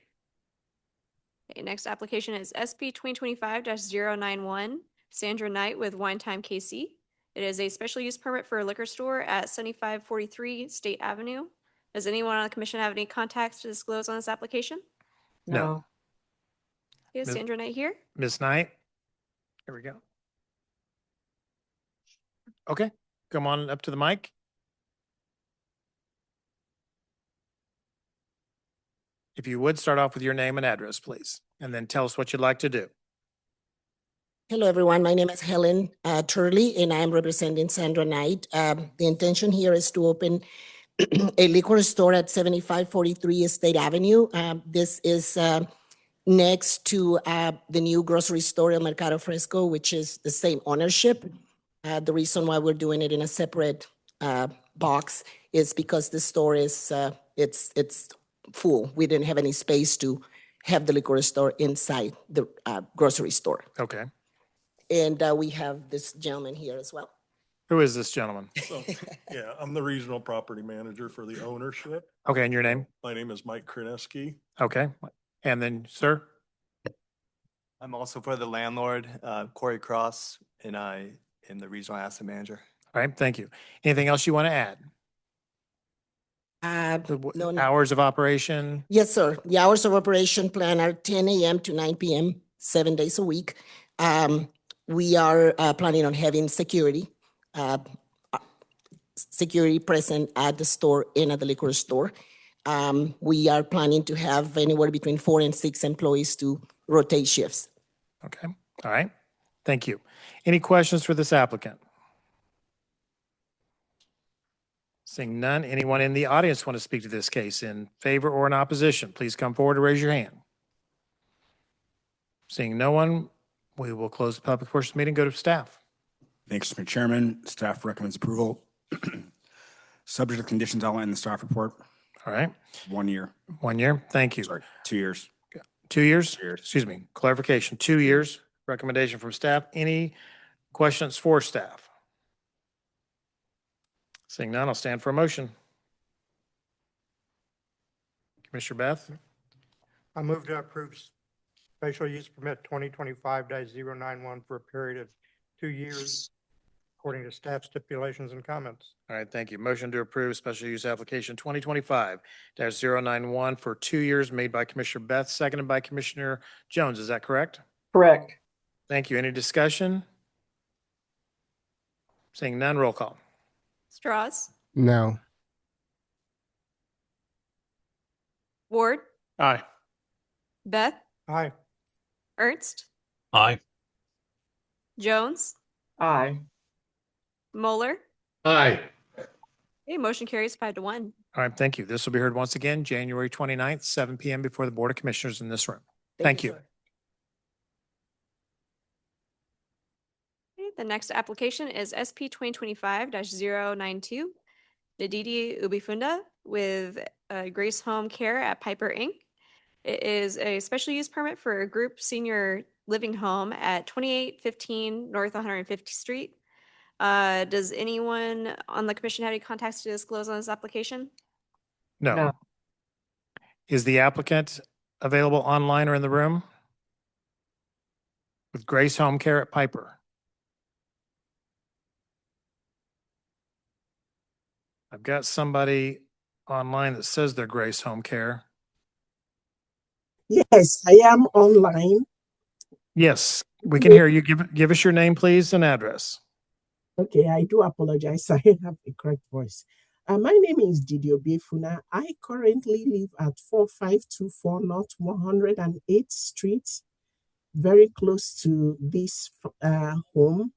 Okay, next application is SP 2025-091, Sandra Knight with Wine Time KC. It is a special use permit for a liquor store at 7543 State Avenue. Does anyone on the commission have any contacts to disclose on this application? No. Is Ms. Sandra Knight here? Ms. Knight? Here we go. Okay, come on up to the mic. If you would, start off with your name and address, please, and then tell us what you'd like to do. Hello, everyone. My name is Helen Turley, and I'm representing Sandra Knight. The intention here is to open a liquor store at 7543 State Avenue. This is next to the new grocery store, El Mercado Fresco, which is the same ownership. The reason why we're doing it in a separate box is because the store is it's full. We didn't have any space to have the liquor store inside the grocery store. Okay. And we have this gentleman here as well. Who is this gentleman? So, yeah, I'm the regional property manager for the ownership. Okay, and your name? My name is Mike Kreneski. Okay. And then, sir? I'm also for the landlord, Corey Cross, and I am the regional asset manager. All right, thank you. Anything else you want to add? No, no. Hours of operation? Yes, sir. The hours of operation plan are 10 a.m. to 9 p.m., 7 days a week. We are planning on having security present at the store and at the liquor store. We are planning to have anywhere between 4 and 6 employees to rotate shifts. Okay, all right. Thank you. Any questions for this applicant? Seeing none, anyone in the audience want to speak to this case in favor or in opposition? Please come forward and raise your hand. Seeing no one, we will close the public portion of the meeting, go to staff. Thanks, Mr. Chairman. Staff recommends approval. Subject to conditions outlined in the staff report. All right. 1 year. 1 year, thank you. Sorry, 2 years. 2 years? 2 years. Excuse me, clarification, 2 years, recommendation from staff. Any questions for staff? Seeing none, I'll stand for a motion. Commissioner Beth? I move to approve special use permit 2025-091 for a period of 2 years, according to staff stipulations and comments. All right, thank you. Motion to approve special use application 2025-091 for 2 years made by Commissioner Beth, seconded by Commissioner Jones. Is that correct? Correct. Thank you. Any discussion? Seeing none, roll call. Straws, No. Ward, Aye. Beth, Aye. Ernst, Aye. Jones, Aye. Moeller. Aye. Okay, motion carries 5-1. All right, thank you. This will be heard once again, January 29th, 7 p.m. before the Board of Commissioners in this room. Thank you. Okay, the next application is SP 2025-092, Nadidi Ubifunda with Grace Home Care at Piper Inc. It is a special use permit for a group senior living home at 2815 North 150th Street. Does anyone on the commission have any contacts to disclose on this application? No. No. Is the applicant available online or in the room? With Grace Home Care at Piper. I've got somebody online that says they're Grace Home Care. Yes, I am online. Yes, we can hear you. Give us your name, please, and address. Okay, I do apologize. I have a correct voice. My name is Didio Biefuna. I currently live at 4524 North 108th Street, very close to this home.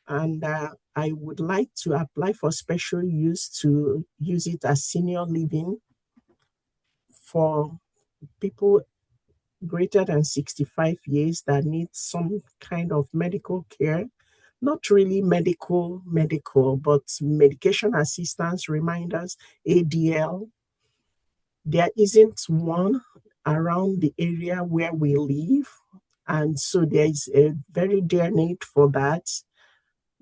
And I would like to apply for special use to use it as senior living for people greater than 65 years that need some kind of medical care. Not really medical, but medication assistance, reminders, ADL. There isn't one around the area where we live. And so there is a very dear need for that.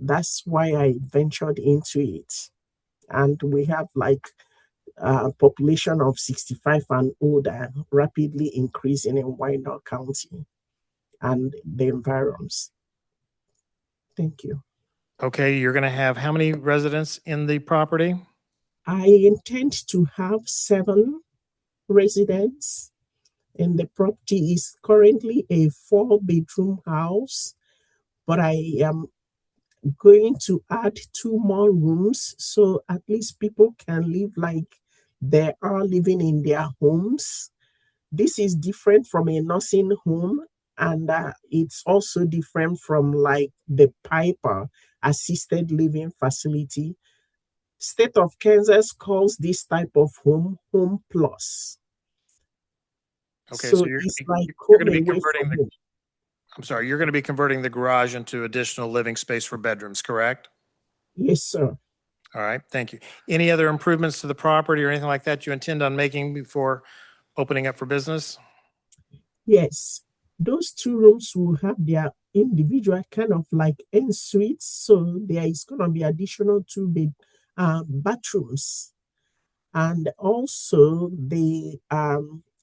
That's why I ventured into it. And we have like a population of 65 and older rapidly increasing in Wyandotte County and the environs. Thank you. Okay, you're going to have how many residents in the property? I intend to have 7 residents, and the property is currently a 4-bedroom house, but I am going to add 2 more rooms so at least people can live like they are living in their homes. This is different from a nursing home, and it's also different from like the Piper assisted living facility. State of Kansas calls this type of home Home Plus. Okay, So so it's like you're going to home be away converting from the, home. I'm sorry, you're going to be converting the garage into additional living space for bedrooms, correct? Yes, sir. All right, thank you. Any other improvements to the property or anything like that you intend on making before opening up for business? Yes, those 2 rooms will have their individual kind of like en suites. So there is going to be additional 2 bathrooms, and also the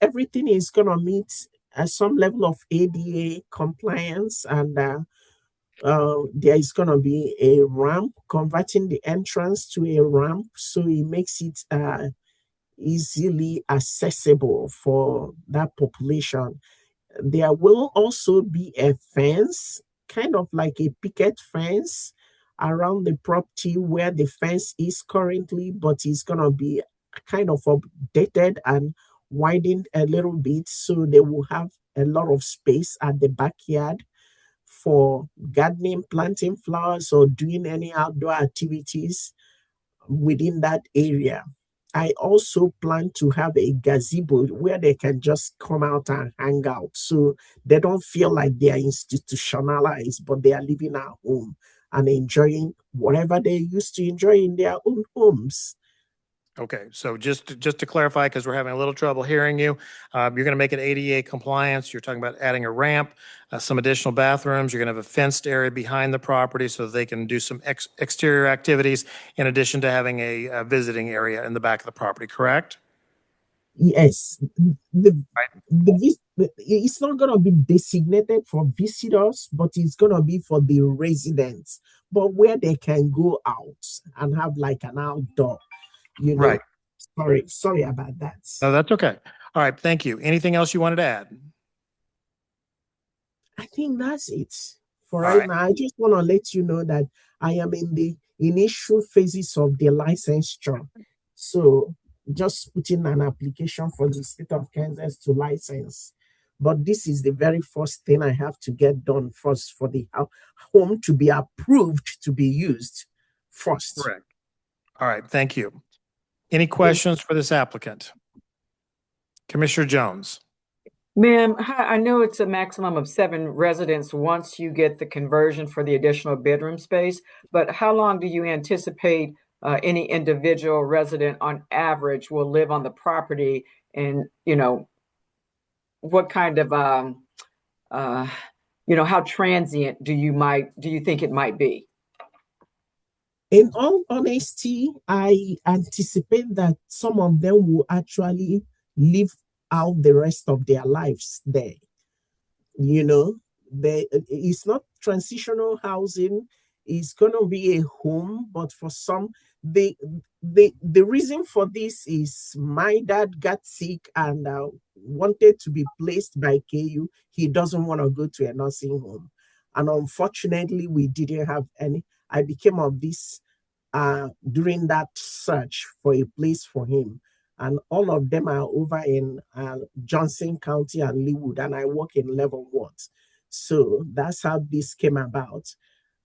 everything is going to meet some level of ADA compliance, and there is going to be a ramp, converting the entrance to a ramp, so it makes it easily accessible for that population. There will also be a fence, kind of like a picket fence around the property where the fence is currently, but it's going to be kind of updated and widened a little bit, so they will have a lot of space at the backyard for gardening, planting flowers, or doing any outdoor activities within that area. I also plan to have a gazebo where they can just come out and hang out, so they don't feel like they are institutionalized, but they are living at home and enjoying whatever they used to enjoy in their own homes. Okay, so just to clarify, because we're having a little trouble hearing you, you're going to make it ADA compliance. You're talking about adding a ramp, some additional bathrooms. You're going to have a fenced area behind the property so they can do some exterior activities in addition to having a visiting area in the back of the property, correct? Yes, it's not going to be designated for visitors, but it's going to be for the residents, but where they can go out and have like an outdoor, you know. Right. Sorry about that. No, that's okay. All right, thank you. Anything else you wanted to add? I think that's it for All right right. now. I just want to let you know that I am in the initial phases of the licensure. So just putting an application for the state of Kansas to license. But this is the very first thing I have to get done first for the home to be approved to be used first. Correct. All right, thank you. Any questions for this applicant? Commissioner Jones. Ma'am, I know it's a maximum of 7 residents once you get the conversion for the additional bedroom space, but how long do you anticipate any individual resident on average will live on the property? And, what kind of, how transient do you think it might be? In all honesty, I anticipate that some of them will actually live out the rest of their lives there. You know, it's not transitional housing. It's gonna be a home, but for some, the reason for this is my dad got sick and wanted to be placed by KU. He doesn't want to go to a nursing home, and unfortunately, we didn't have any. I became of this during that search for a place for him. And all of them are over in Johnson County and Leawood, and I work in Leavenworth. So that's how this came about.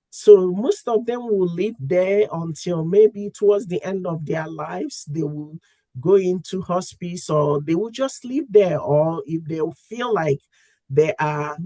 So most of them will live there until maybe towards the end of their lives. They will go into hospice or they will just live there. Or if they feel like they are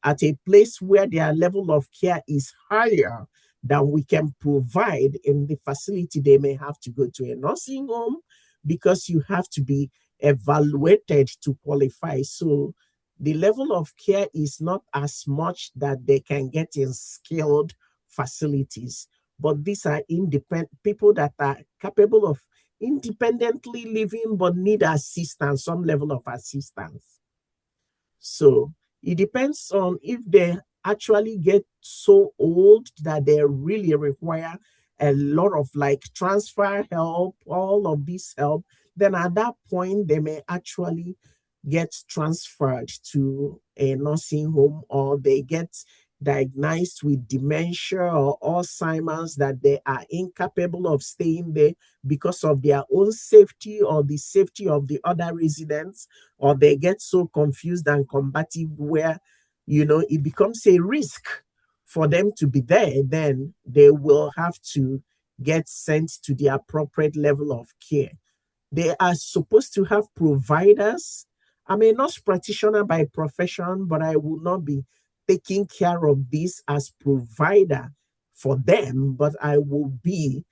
at a place where their level of care is higher than we can provide in the facility, they may have to go to a nursing home because you have to be evaluated to qualify. So the level of care is not as much that they can get in skilled facilities, but these are independent people that are capable of independently living but need assistance, some level of assistance. So it depends on if they actually get so old that they really require a lot of like transfer help, all of this help, then at that point they may actually get transferred to a nursing home or they get diagnosed with dementia or Alzheimer's that they are incapable of staying there because of their own safety or the safety of the other residents, or they get so confused and combative where, you know, it becomes a risk for them to be there, then they will have to get sent to the appropriate level of care. They are supposed to have providers. I'm a nurse practitioner by profession, but I will not be taking care of this as provider for them, but I will be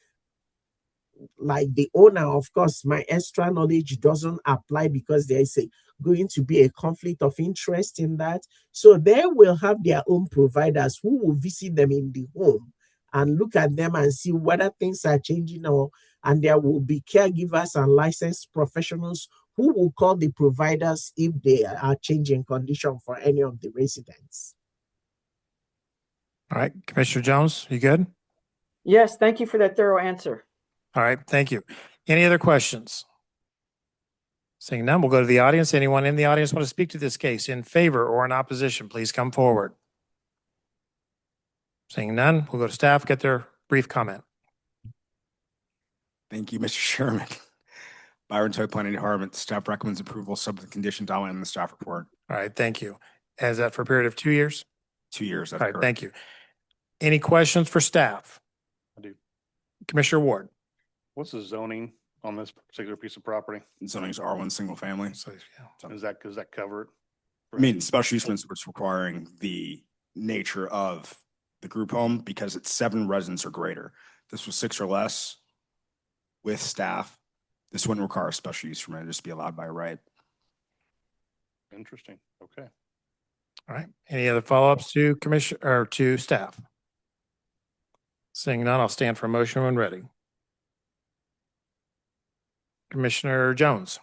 like the owner. Of course, my extra knowledge doesn't apply because there is going to be a conflict of interest in that. So they will have their own providers who will visit them in the home and look at them and see whether things are changing, or and there will be caregivers and licensed professionals who will call the providers if they are changing condition for any of the residents. All right, Commissioner Jones, you good? Yes, thank you for that thorough answer. All right, thank you. Any other questions? Seeing none, we'll go to the audience. Anyone in the audience want to speak to this case in favor or in opposition, please come forward. Seeing none, we'll go to staff, get their brief comment. Thank you, Mr. Chairman. Byron Toy Planning Department, staff recommends approval subject to conditions outlined in the staff report. All right, thank you. Is that for a period of 2 years? 2 years. All right, thank you. Any questions for staff? I do. Commissioner Ward. What's the zoning on this particular piece of property? Zoning is R1 single family. So, yeah. Does that cover it? I mean, special use permits was requiring the nature of the group home because it's 7 residents or greater. This was 6 or less with staff. This wouldn't require a special use permit, just be allowed by right. Interesting. Okay. All right. Any other follow-ups to commission or to staff? Seeing none, I'll stand for a motion when ready. Commissioner Jones.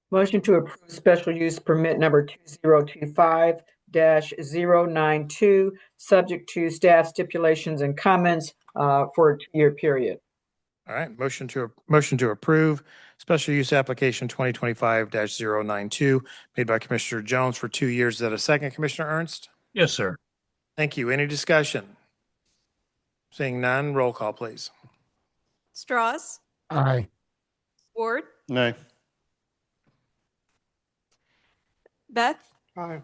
Motion to approve special use permit number 2025-092, subject to staff stipulations and comments for a 2-year period. All right. Motion to approve special use application 2025-092 made by Commissioner Jones for 2 years. Is that a second, Commissioner Ernst? Yes, sir. Thank you. Any discussion? Seeing none, roll call, please. Strauss, Aye. Ward, Nay. Beth, Aye.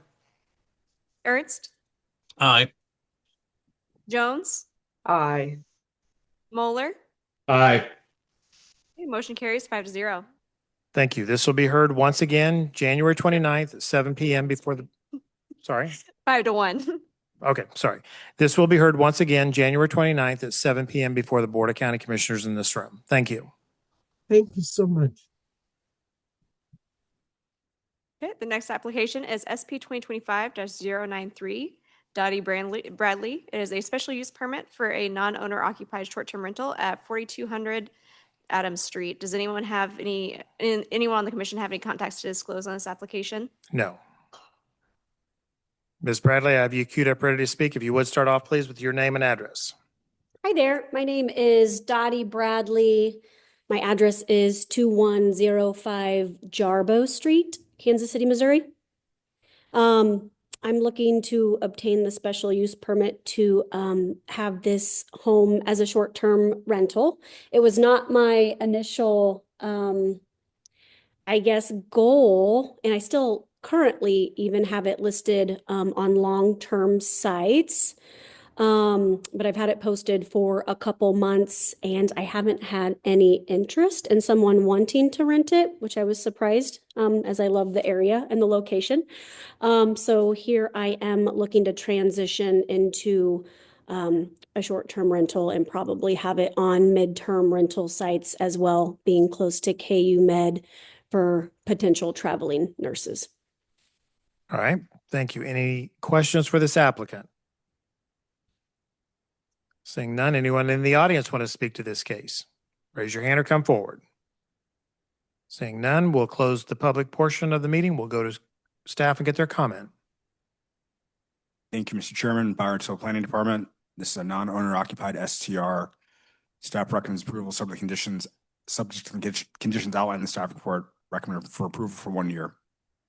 Ernst, Aye. Jones, Aye. Moeller. Aye. Okay, motion carries 5-0. Thank you. This will be heard once again, January 29th at 7 p.m. before the, sorry. 5-1. Okay, sorry. This will be heard once again, January 29th at 7 p.m. before the Board of County Commissioners in this room. Thank you. Thank you so much. Okay, the next application is SP 2025-093. Dottie Bradley. It is a special use permit for a non-owner occupied short-term rental at 4200 Adams Street. Does anyone on the commission have any contacts to disclose on this application? No. Ms. Bradley, I have you queued up ready to speak. If you would start off, please, with your name and address. Hi there. My name is Dottie Bradley. My address is 2105 Jarbo Street, Kansas City, Missouri. I'm looking to obtain the special use permit to have this home as a short-term rental. It was not my initial, I guess, goal, and I still currently even have it listed on long-term sites. But I've had it posted for a couple months and I haven't had any interest in someone wanting to rent it, which I was surprised, as I love the area and the location. So here I am looking to transition into a short-term rental and probably have it on midterm rental sites as well, being close to KU Med for potential traveling nurses. All right. Thank you. Any questions for this applicant? Seeing none, anyone in the audience want to speak to this case? Raise your hand or come forward. Seeing none, we'll close the public portion of the meeting. We'll go to staff and get their comment. Thank you, Mr. Chairman. Wyandotte Planning Department. This is a non-owner occupied STR. Staff recommends approval subject to the conditions outlined in the staff report. Recommend for approval for 1 year.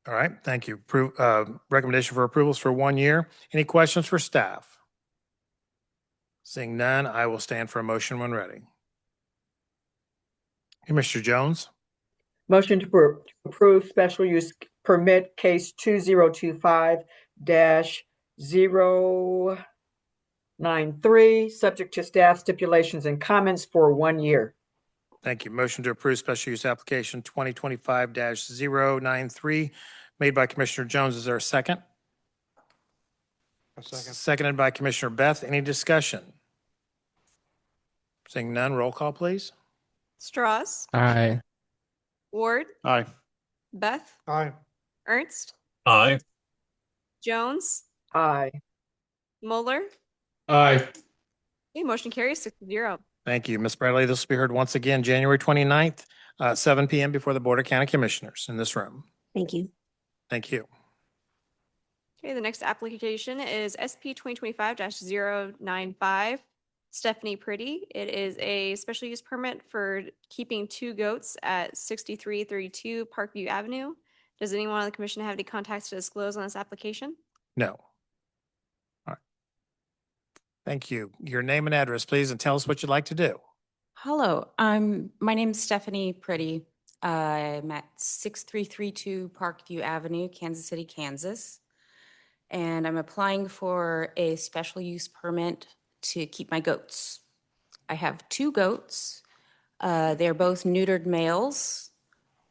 All right. Thank you. Recommendation for approvals for 1 year. Any questions for staff? Seeing none, I will stand for a motion when ready. Mr. Jones. Motion to approve special use permit case 2025-093, subject to staff stipulations and comments for 1 year. Thank you. Motion to approve special use application 2025-093 made by Commissioner Jones. Is there a second? A second. Seconded by Commissioner Beth. Any discussion? Seeing none, roll call, please. Strauss, Aye. Ward, Aye. Beth, Aye. Ernst, Aye. Jones, Aye. Mueller. Aye. Okay, motion carries 6-0. Thank you. Ms. Bradley, this will be heard once again January 29th, 7 p.m. before the Board of County Commissioners in this room. Thank you. Thank you. Okay, the next application is SP 2025-095, Stephanie Pretty. It is a special use permit for keeping 2 goats at 6332 Parkview Avenue. Does anyone on the commission have any contacts to disclose on this application? No. All right. Thank you. Your name and address, please, and tell us what you'd like to do. Hello, my name's Stephanie Pretty. I'm at 6332 Parkview Avenue, Kansas City, Kansas. And I'm applying for a special use permit to keep my goats. I have 2 goats. They're both neutered males.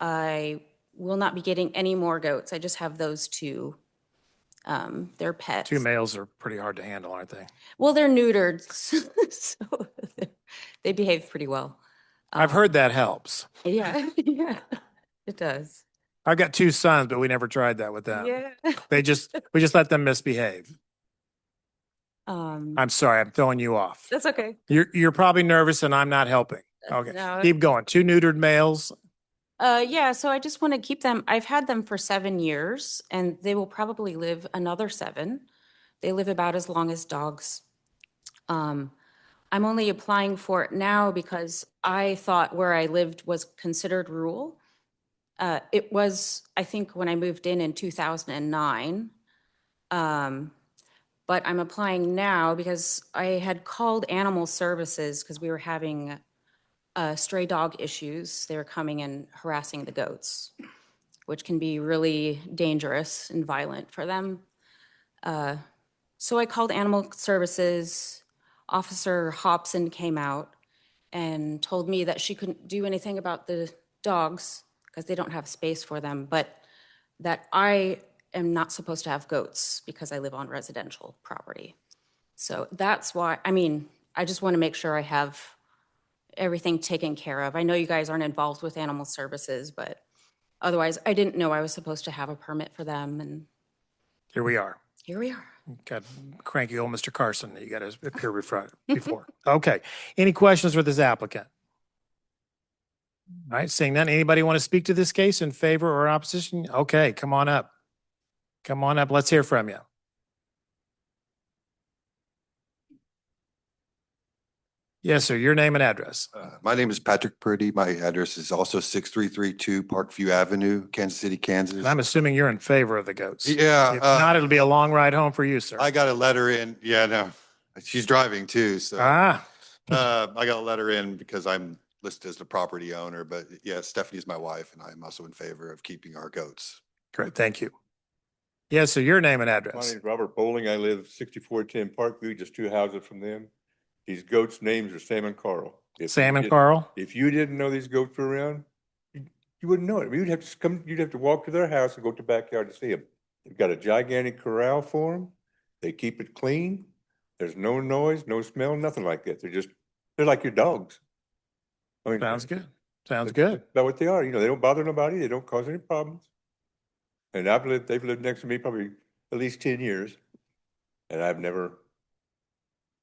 I will not be getting any more goats. I just have those 2. They're pets. 2 males are pretty hard to handle, aren't they? Well, they're neutered, so they behave pretty well. I've heard that helps. Yeah, yeah, it does. I've got 2 sons, but we never tried that with them. Yeah. We just let them misbehave. I'm sorry, I'm throwing you off. That's okay. You're probably nervous and I'm not helping. Okay, No. keep going. 2 neutered males. Yeah, so I just want to keep them. I've had them for 7 years and they will probably live another 7. They live about as long as dogs. I'm only applying for it now because I thought where I lived was considered rural. It was, I think, when I moved in 2009. But I'm applying now because I had called Animal Services because we were having stray dog issues. They were coming and harassing the goats, which can be really dangerous and violent for them. So I called Animal Services. Officer Hobson came out and told me that she couldn't do anything about the dogs because they don't have space for them, but that I am not supposed to have goats because I live on residential property. So that's why, I just want to make sure I have everything taken care of. I know you guys aren't involved with Animal Services, but otherwise I didn't know I was supposed to have a permit for them, and Here we are. here we are. Got cranky old Mr. Carson that you got to appear before. Okay. Any questions for this applicant? All right, seeing none, anybody want to speak to this case in favor or opposition? Okay, come on up. Come on up. Let's hear from you. Yes, sir. Your name and address. My name is Patrick Purdy. My address is also 6332 Parkview Avenue, Kansas City, Kansas. And I'm assuming you're in favor of the goats. Yeah. If not, it'll be a long ride home for you, sir. I got a letter in. Yeah, no, she's driving too. So I got a letter in because I'm listed as the property owner. But yeah, Stephanie's my wife, and I'm also in favor of keeping our goats. Great. Thank you. Yes, sir. Your name and My address. name is Robert Bowling. I live 6410 Parkview, just 2 houses from them. These goats' names are Sam and Carl. Sam and Carl? If you didn't know these goats were around, you wouldn't know it. You'd have to come, you'd have to walk to their house and go to the backyard to see them. They've got a gigantic corral for them. They keep it clean. There's no noise, no smell, nothing like that. They're like your dogs. I mean, Sounds good. Sounds good. That's what they are. You know, they don't bother nobody. They don't cause any problems. And they've lived next to me probably at least 10 years. And I've never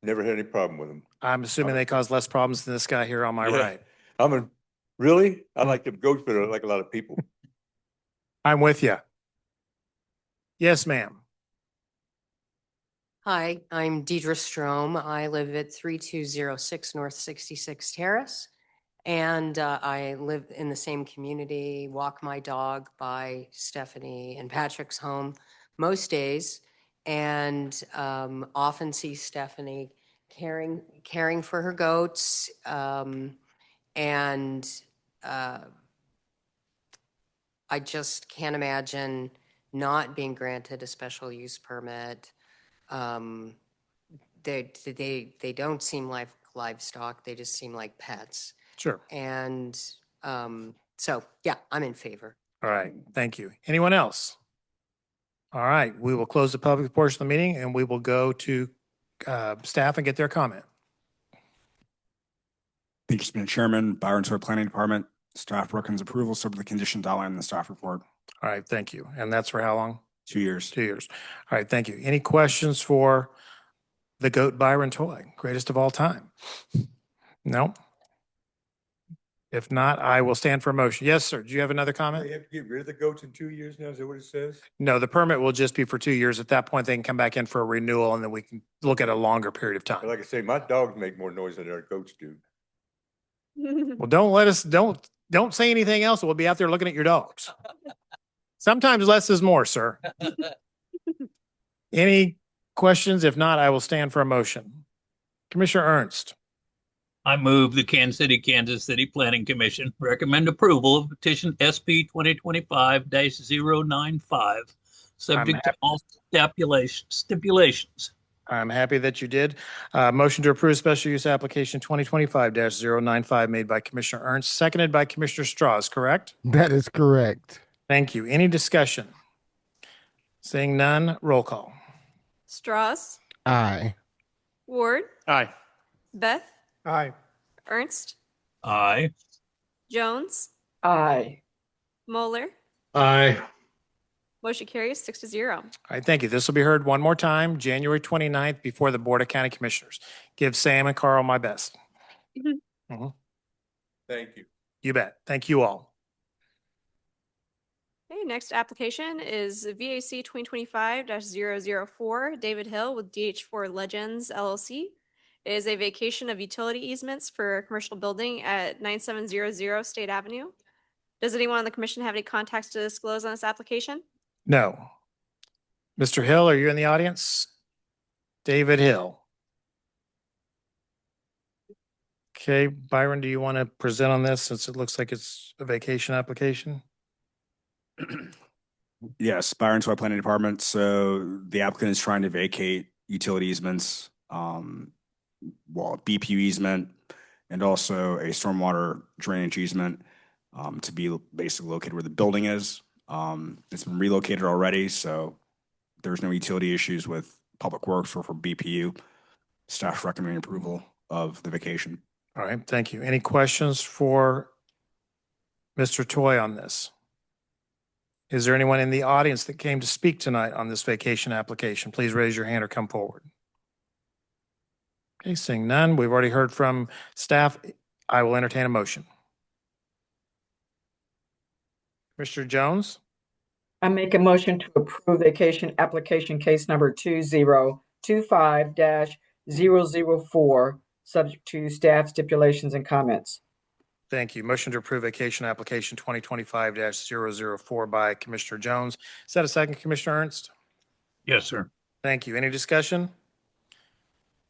had any problem with them. I'm assuming they cause less problems than this guy here on my right. Really? I like them goats, but I like a lot of people. I'm with you. Yes, ma'am. Hi, I'm Deidre Strom. I live at 3206 North 66 Terrace. And I live in the same community, walk my dog by Stephanie and Patrick's home most days, and often see Stephanie caring for her goats. And I just can't imagine not being granted a special use permit. They don't seem like livestock. They just seem like pets. Sure. And so, yeah, I'm in favor. All right. Thank you. Anyone else? All right. We will close the public portion of the meeting and we will go to staff and get their comment. Thank you, Mr. Chairman. Byron Toy Planning Department. Staff recommends approval, subject to the conditions outlined in the staff report. All right. Thank you. And that's for how long? 2 years. 2 years. All right. Thank you. Any questions for the GOAT Byron Toy, greatest of all time? No? If not, I will stand for a motion. Yes, sir. Do you have another comment? They have to get rid of the goats in 2 years now? Is that what it says? No, the permit will just be for 2 years. At that point, they can come back in for a renewal and then we can look at a longer period of time. But like I say, my dogs make more noise than our goats do. Well, don't say anything else. We'll be out there looking at your dogs. Sometimes less is more, sir. Any questions? If not, I will stand for a motion. Commissioner Ernst. I move the Kansas City Planning Commission recommend approval of petition SP 2025-095, subject to all stipulations. I'm happy that you did. Motion to approve special use application 2025-095 made by Commissioner Ernst, seconded by Commissioner Strauss, correct? That is correct. Thank you. Any discussion? Seeing none, roll call. Strauss, Aye. Ward, Aye. Beth, Aye. Ernst, Aye. Jones, Aye. Moeller. Aye. Motion carries 6-0. All right, thank you. This will be heard one more time, January 29th, before the Board of County Commissioners. Give Sam and Carl my best. Mhm. Thank you. You bet. Thank you all. Okay, next application is VAC 2025-004, David Hill with DH4 Legends LLC. It is a vacation of utility easements for a commercial building at 9700 State Avenue. Does anyone on the commission have any contacts to disclose on this application? No. Mr. Hill, are you in the audience? David Hill. Okay, Byron, do you want to present on this since it looks like it's a vacation application? Yes, Byron Toy Planning Department. So the applicant is trying to vacate utility easements, BPU easement, and also a stormwater drainage easement to be basically located where the building is. It's been relocated already, so there's no utility issues with Public Works or for BPU. Staff recommending approval of the vacation. All right, thank you. Any questions for Mr. Toy on this? Is there anyone in the audience that came to speak tonight on this vacation application? Please raise your hand or come forward. Okay, seeing none, we've already heard from staff. I will entertain a motion. Mr. Jones? I make a motion to approve vacation application case number 2025-004, subject to staff stipulations and comments. Thank you. Motion to approve vacation application 2025-004 by Commissioner Jones. Is that a second, Commissioner Ernst? Yes, sir. Thank you. Any discussion?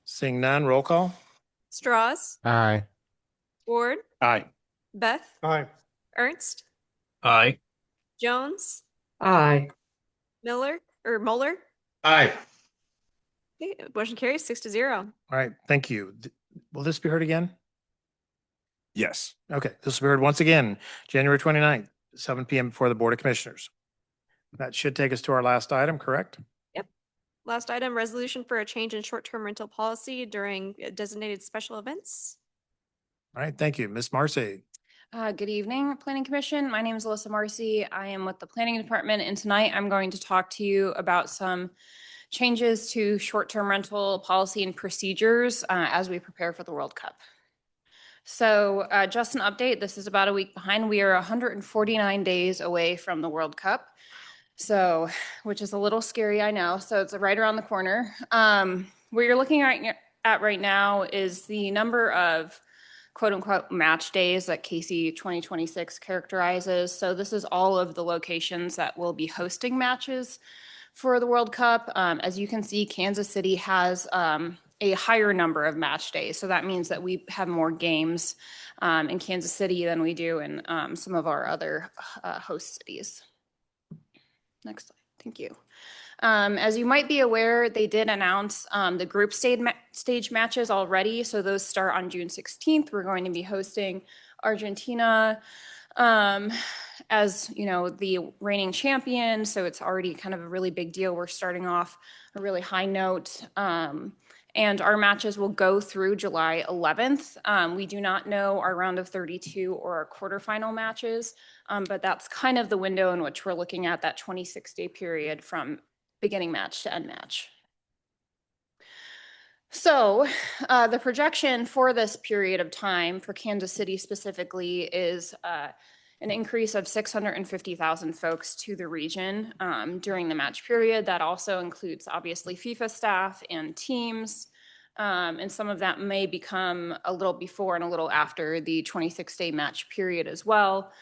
Seeing none, roll call. Straws, Aye. Ward, Aye. Beth, Aye. Ernst, Aye. Jones, Aye. Moeller. Aye. Okay, motion carries 6-0. All right, thank you. Will this be heard again? Yes. Okay, this will be heard once again, January 29th, 7 p.m. before the Board of Commissioners. That should take us to our last item, correct? Yep. Last item, resolution for a change in short-term rental policy during designated special events. All right, thank you. Ms. Marcy. Good evening, Planning Commission. My name is Alyssa Marcy. I am with the Planning Department, and tonight I'm going to talk to you about some changes to short-term rental policy and procedures as we prepare for the World Cup. So just an update, this is about a week behind. We are 149 days away from the World Cup, so which is a little scary, I know. So it's right around the corner. What you're looking at right now is the number of quote unquote match days that KC 2026 characterizes. So this is all of the locations that will be hosting matches for the World Cup. As you can see, Kansas City has a higher number of match days. So that means that we have more games in Kansas City than we do in some of our other host cities. Next slide. Thank you. As you might be aware, they did announce the group stage matches already. So those start on June 16th. We're going to be hosting Argentina as, you know, the reigning champion. So it's already kind of a really big deal. We're starting off a really high note. And our matches will go through July 11th. We do not know our round of 32 or our quarterfinal matches, but that's kind of the window in which we're looking at, that 26-day period from beginning match to end match. So the projection for this period of time for Kansas City specifically is an increase of 650,000 folks to the region during the match period. That also includes obviously FIFA staff and teams. And some of that may become a little before and a little after the 26-day match period as well.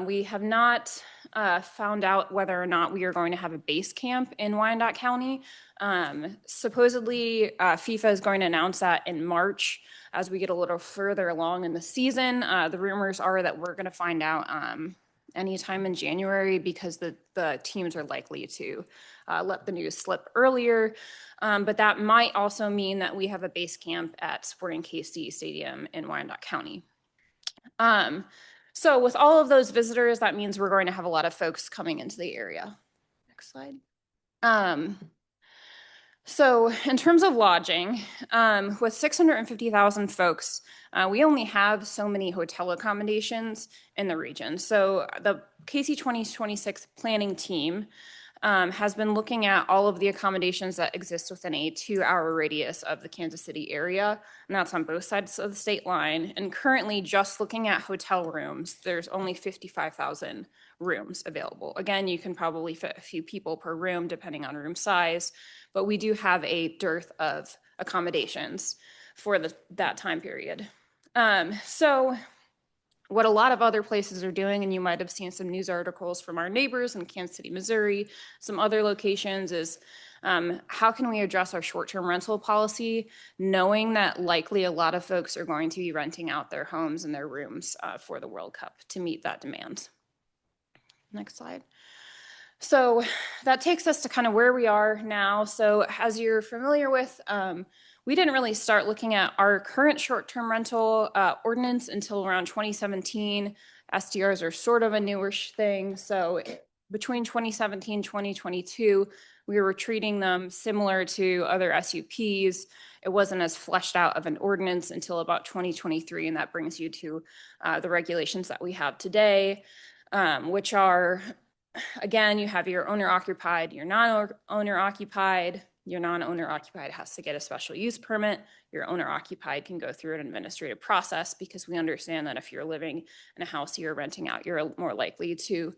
We have not found out whether or not we are going to have a base camp in Wyandotte County. Supposedly, FIFA is going to announce that in March as we get a little further along in the season. The rumors are that we're going to find out anytime in January because the teams are likely to let the news slip earlier. But that might also mean that we have a base camp at Sporting KC Stadium in Wyandotte County. So with all of those visitors, that means we're going to have a lot of folks coming into the area. Next slide. So in terms of lodging, with 650,000 folks, we only have so many hotel accommodations in the region. So the KC 2026 planning team has been looking at all of the accommodations that exist within a 2-hour radius of the Kansas City area, and that's on both sides of the state line. And currently, just looking at hotel rooms, there's only 55,000 rooms available. Again, you can probably fit a few people per room depending on room size, but we do have a dearth of accommodations for that time period. So what a lot of other places are doing, and you might have seen some news articles from our neighbors in Kansas City, Missouri, some other locations, is how can we address our short-term rental policy, knowing that likely a lot of folks are going to be renting out their homes and their rooms for the World Cup to meet that demand. Next slide. So that takes us to kind of where we are now. So as you're familiar with, we didn't really start looking at our current short-term rental ordinance until around 2017. SDRs are sort of a newish thing. So between 2017 and 2022, we were treating them similar to other SUPs. It wasn't as fleshed out of an ordinance until about 2023, and that brings you to the regulations that we have today, which are again, you have your owner occupied, your non-owner occupied. Your non-owner occupied has to get a special use permit. Your owner occupied can go through an administrative process, because we understand that if you're living in a house you're renting out, you're more likely to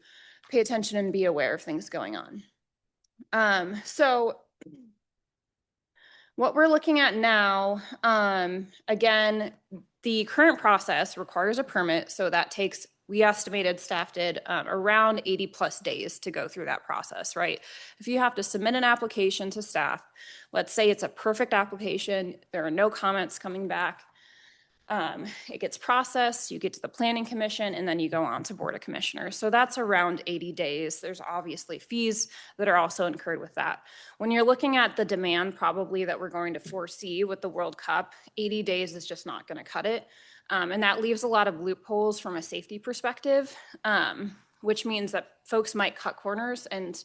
pay attention and be aware of things going on. So what we're looking at now, again, the current process requires a permit, so that takes, we estimated, staff did, around 80+ days to go through that process, right? If you have to submit an application to staff, let's say it's a perfect application, there are no comments coming back, it gets processed, you get to the Planning Commission, and then you go on to Board of Commissioners. So that's around 80 days. There's obviously fees that are also incurred with that. When you're looking at the demand probably that we're going to foresee with the World Cup, 80 days is just not going to cut it. And that leaves a lot of loopholes from a safety perspective, which means that folks might cut corners and,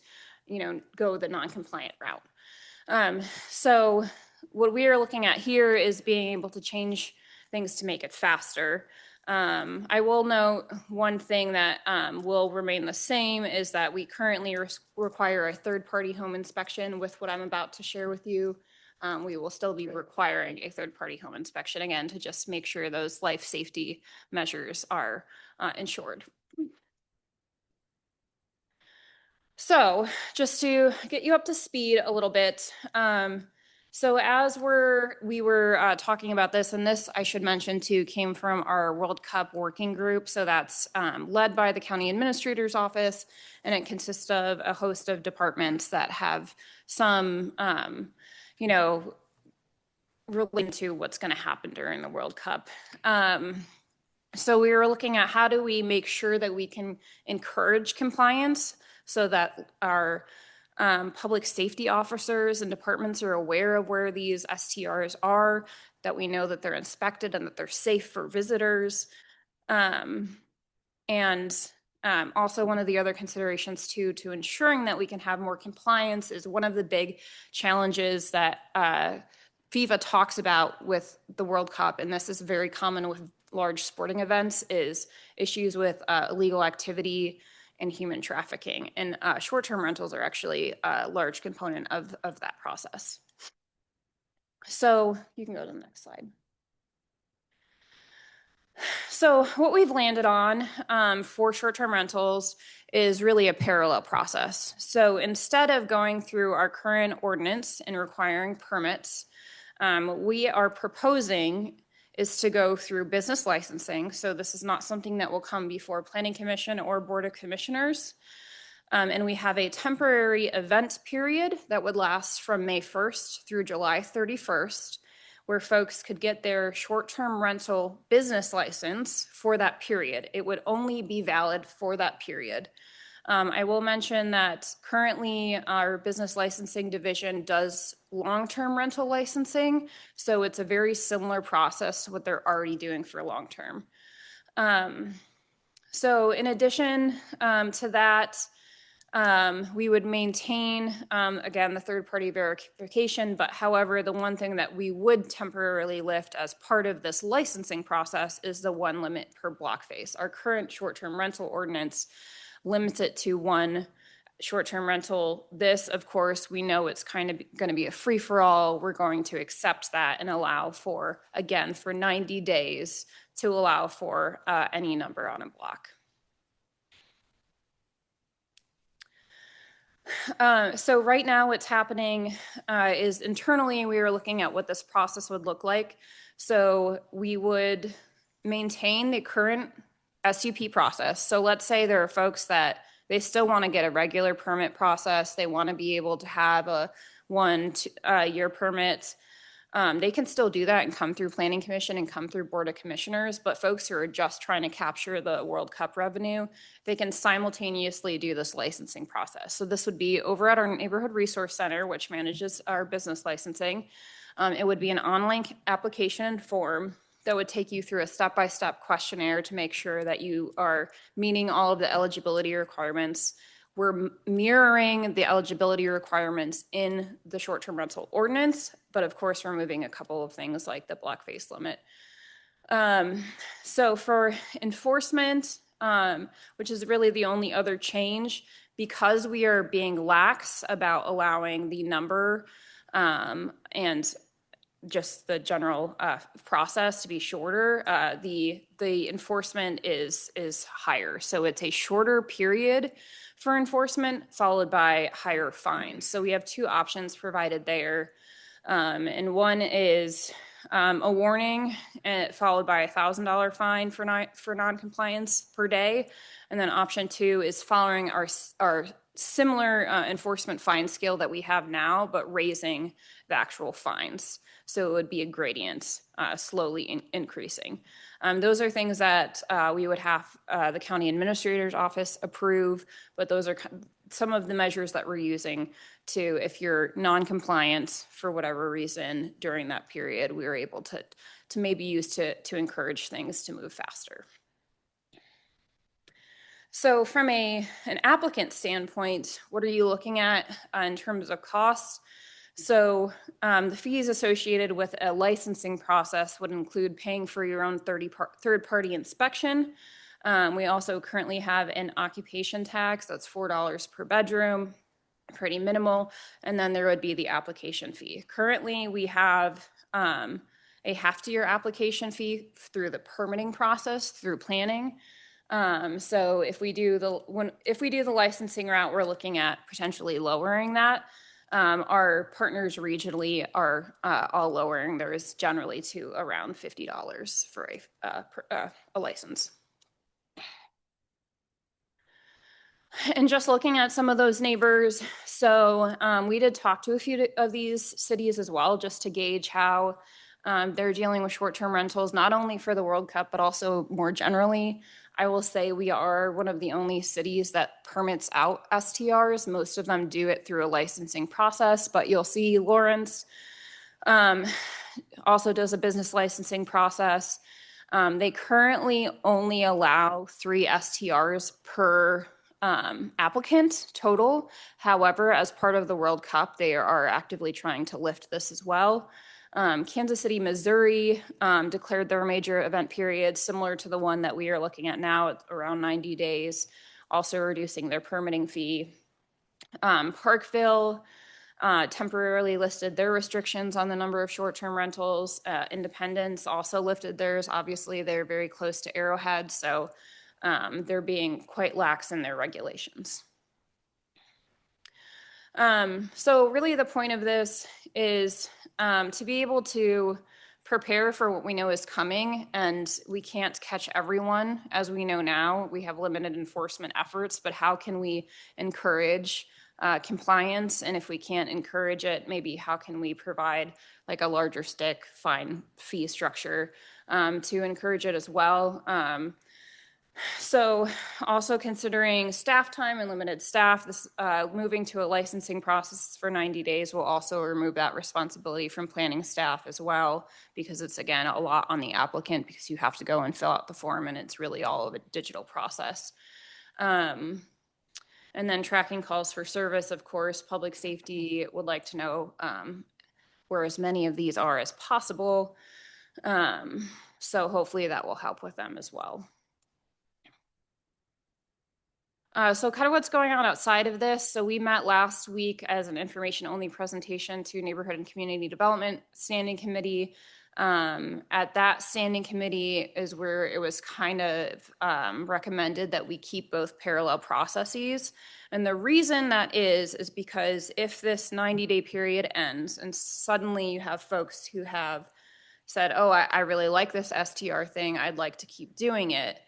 go the non-compliant route. So what we are looking at here is being able to change things to make it faster. I will note one thing that will remain the same is that we currently require a third-party home inspection. With what I'm about to share with you, we will still be requiring a third-party home inspection, again, to just make sure those life safety measures are ensured. So just to get you up to speed a little bit, so as we were talking about this, and this I should mention too came from our World Cup working group. So that's led by the county administrator's office, and it consists of a host of departments that have some, relating to what's going to happen during the World Cup. So we were looking at how do we make sure that we can encourage compliance so that our public safety officers and departments are aware of where these STRs are, that we know that they're inspected and that they're safe for visitors. Also one of the other considerations too, to ensuring that we can have more compliance, is one of the big challenges that FIFA talks about with the World Cup, and this is very common with large sporting events, is issues with illegal activity and human trafficking. And short-term rentals are actually a large component of that process. So you can go to the next slide. So what we've landed on for short-term rentals is really a parallel process. So instead of going through our current ordinance and requiring permits, we are proposing is to go through business licensing. So this is not something that will come before Planning Commission or Board of Commissioners. And we have a temporary event period that would last from May 1st through July 31st, where folks could get their short-term rental business license for that period. It would only be valid for that period. I will mention that currently our business licensing division does long-term rental licensing, so it's a very similar process to what they're already doing for long-term. So in addition to that, we would maintain, again, the third-party verification, but however, the one thing that we would temporarily lift as part of this licensing process is the one limit per block face. Our current short-term rental ordinance limits it to one short-term rental. This, of course, we know it's kind of going to be a free-for-all. We're going to accept that and allow for, again, for 90 days to allow for any number on a block. So right now what's happening is internally we are looking at what this process would look like. So we would maintain the current SUP process. So let's say there are folks that they still want to get a regular permit process. They want to be able to have a 1 year permit. They can still do that and come through Planning Commission and come through Board of Commissioners, but folks who are just trying to capture the World Cup revenue, they can simultaneously do this licensing process. So this would be over at our Neighborhood Resource Center, which manages our business licensing. It would be an online application and form that would take you through a step-by-step questionnaire to make sure that you are meeting all of the eligibility requirements. We're mirroring the eligibility requirements in the short-term rental ordinance, but of course, we're moving a couple of things like the block face limit. So for enforcement, which is really the only other change, because we are being lax about allowing the number and just the general process to be shorter, the enforcement is higher. So it's a shorter period for enforcement followed by higher fines. So we have two options provided there. And one is a warning followed by $1,000 fine for non-compliance per day. And then option two is following our similar enforcement fine scale that we have now, but raising the actual fines. So it would be a gradient, slowly increasing. Those are things that we would have the county administrator's office approve, but those are some of the measures that we're using to, if you're non-compliant for whatever reason during that period, we were able to maybe use to encourage things to move faster. So from an applicant standpoint, what are you looking at in terms of costs? So the fees associated with a licensing process would include paying for your own third-party inspection. We also currently have an occupation tax that's $4 per bedroom, pretty minimal. And then there would be the application fee. Currently, we have a heftier application fee through the permitting process, through planning. So if we do the licensing route, we're looking at potentially lowering that. Our partners regionally are all lowering theirs generally to around $50 for a license. And just looking at some of those neighbors, so we did talk to a few of these cities as well, just to gauge how they're dealing with short-term rentals, not only for the World Cup, but also more generally. I will say we are one of the only cities that permits out STRs. Most of them do it through a licensing process, but you'll see Lawrence also does a business licensing process. They currently only allow 3 STRs per applicant total. However, as part of the World Cup, they are actively trying to lift this as well. Kansas City, Missouri declared their major event period similar to the one that we are looking at now at around 90 days, also reducing their permitting fee. Parkville temporarily listed their restrictions on the number of short-term rentals. Independence also lifted theirs. Obviously, they're very close to Arrowhead, so they're being quite lax in their regulations. So really the point of this is to be able to prepare for what we know is coming, and we can't catch everyone. As we know now, we have limited enforcement efforts, but how can we encourage compliance? And if we can't encourage it, maybe how can we provide like a larger stick fine fee structure to encourage it as well? So also considering staff time and limited staff, this moving to a licensing process for 90 days will also remove that responsibility from planning staff as well, because it's, again, a lot on the applicant because you have to go and fill out the form and it's really all of a digital process. And then tracking calls for service, of course, public safety would like to know where as many of these are as possible. So hopefully that will help with them as well. So kind of what's going on outside of this. So we met last week as an information-only presentation to Neighborhood and Community Development Standing Committee. At that standing committee is where it was kind of recommended that we keep both parallel processes. And the reason that is because if this 90-day period ends and suddenly you have folks who have said, oh, I really like this STR thing, I'd like to keep doing it,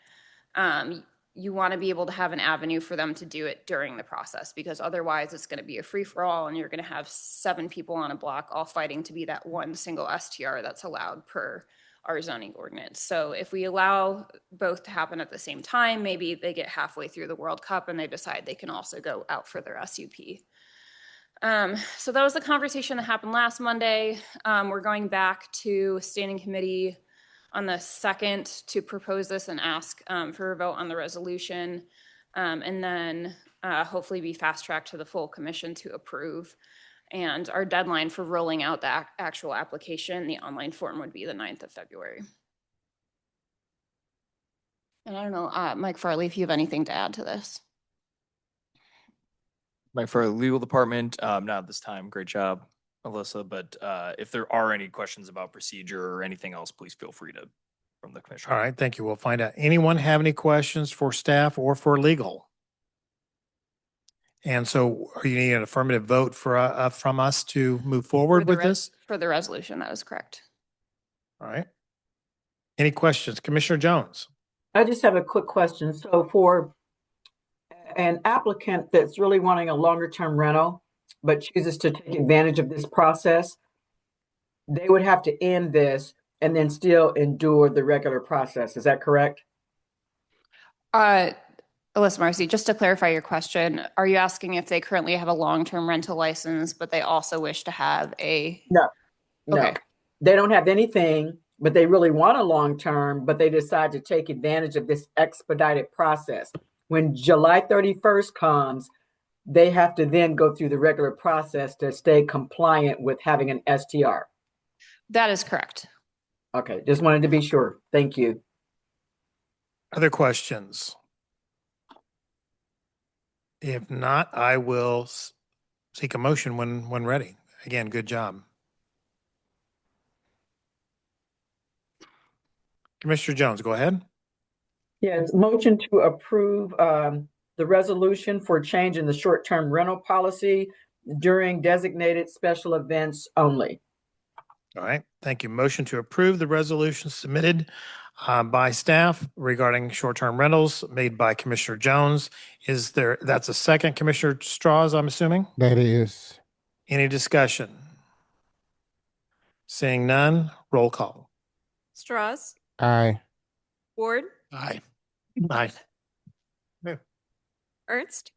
you want to be able to have an avenue for them to do it during the process, because otherwise it's going to be a free-for-all and you're going to have 7 people on a block all fighting to be that one single STR that's allowed per our zoning ordinance. So if we allow both to happen at the same time, maybe they get halfway through the World Cup and they decide they can also go out for their SUP. So that was the conversation that happened last Monday. We're going back to standing committee on the 2nd to propose this and ask for a vote on the resolution, and then hopefully be fast-tracked to the full commission to approve. And our deadline for rolling out the actual application, the online form, would be the 9th of February. And I don't know, Mike Farley, if you have anything to add to this. Like for the legal department, not at this time. Great job, Alyssa. But if there are any questions about procedure or anything else, please feel free to from the commissioner. All right, thank you. We'll find out. Anyone have any questions for staff or for legal? And so are you needing an affirmative vote for, from us to move forward with this? For the resolution, that is correct. All right. Any questions? Commissioner Jones? I just have a quick question. So for an applicant that's really wanting a longer term rental, but chooses to take advantage of this process, they would have to end this and then still endure the regular process. Is that correct? Alyssa Marcy, just to clarify your question, are you asking if they currently have a long-term rental license, but they also wish to have a? No, Okay. they don't have anything, but they really want a long term, but they decide to take advantage of this expedited process. When July 31st comes, they have to then go through the regular process to stay compliant with having an STR. That is correct. Okay, just wanted to be sure. Thank you. Other questions? If not, I will seek a motion when ready. Again, good job. Commissioner Jones, go ahead. Yes, motion to approve the resolution for change in the short-term rental policy during designated special events only. All right, thank you. Motion to approve the resolution submitted by staff regarding short-term rentals made by Commissioner Jones. Is there, that's a second, Commissioner Strauss, I'm assuming? That is. Any discussion? Seeing none, roll call. Strauss, Aye. Ward, Aye. Aye. Ernst,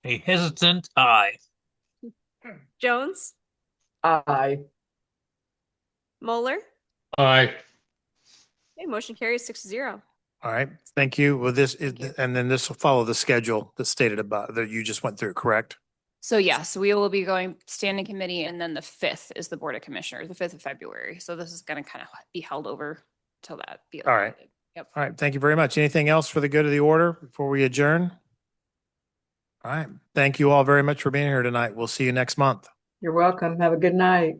A hesitant aye. Jones, Aye. Moeller. Aye. Okay, motion carries 6-0. All right, thank you. Well, this is, and then this will follow the schedule that's stated about, that you just went through, correct? So yes, we will be going standing committee, and then the 5th is the Board of Commissioners, the 5th of February. So this is going to kind of be held over till that. All right. Yep. All right, thank you very much. Anything else for the good of the order before we adjourn? All right, thank you all very much for being here tonight. We'll see you next month. You're welcome. Have a good night.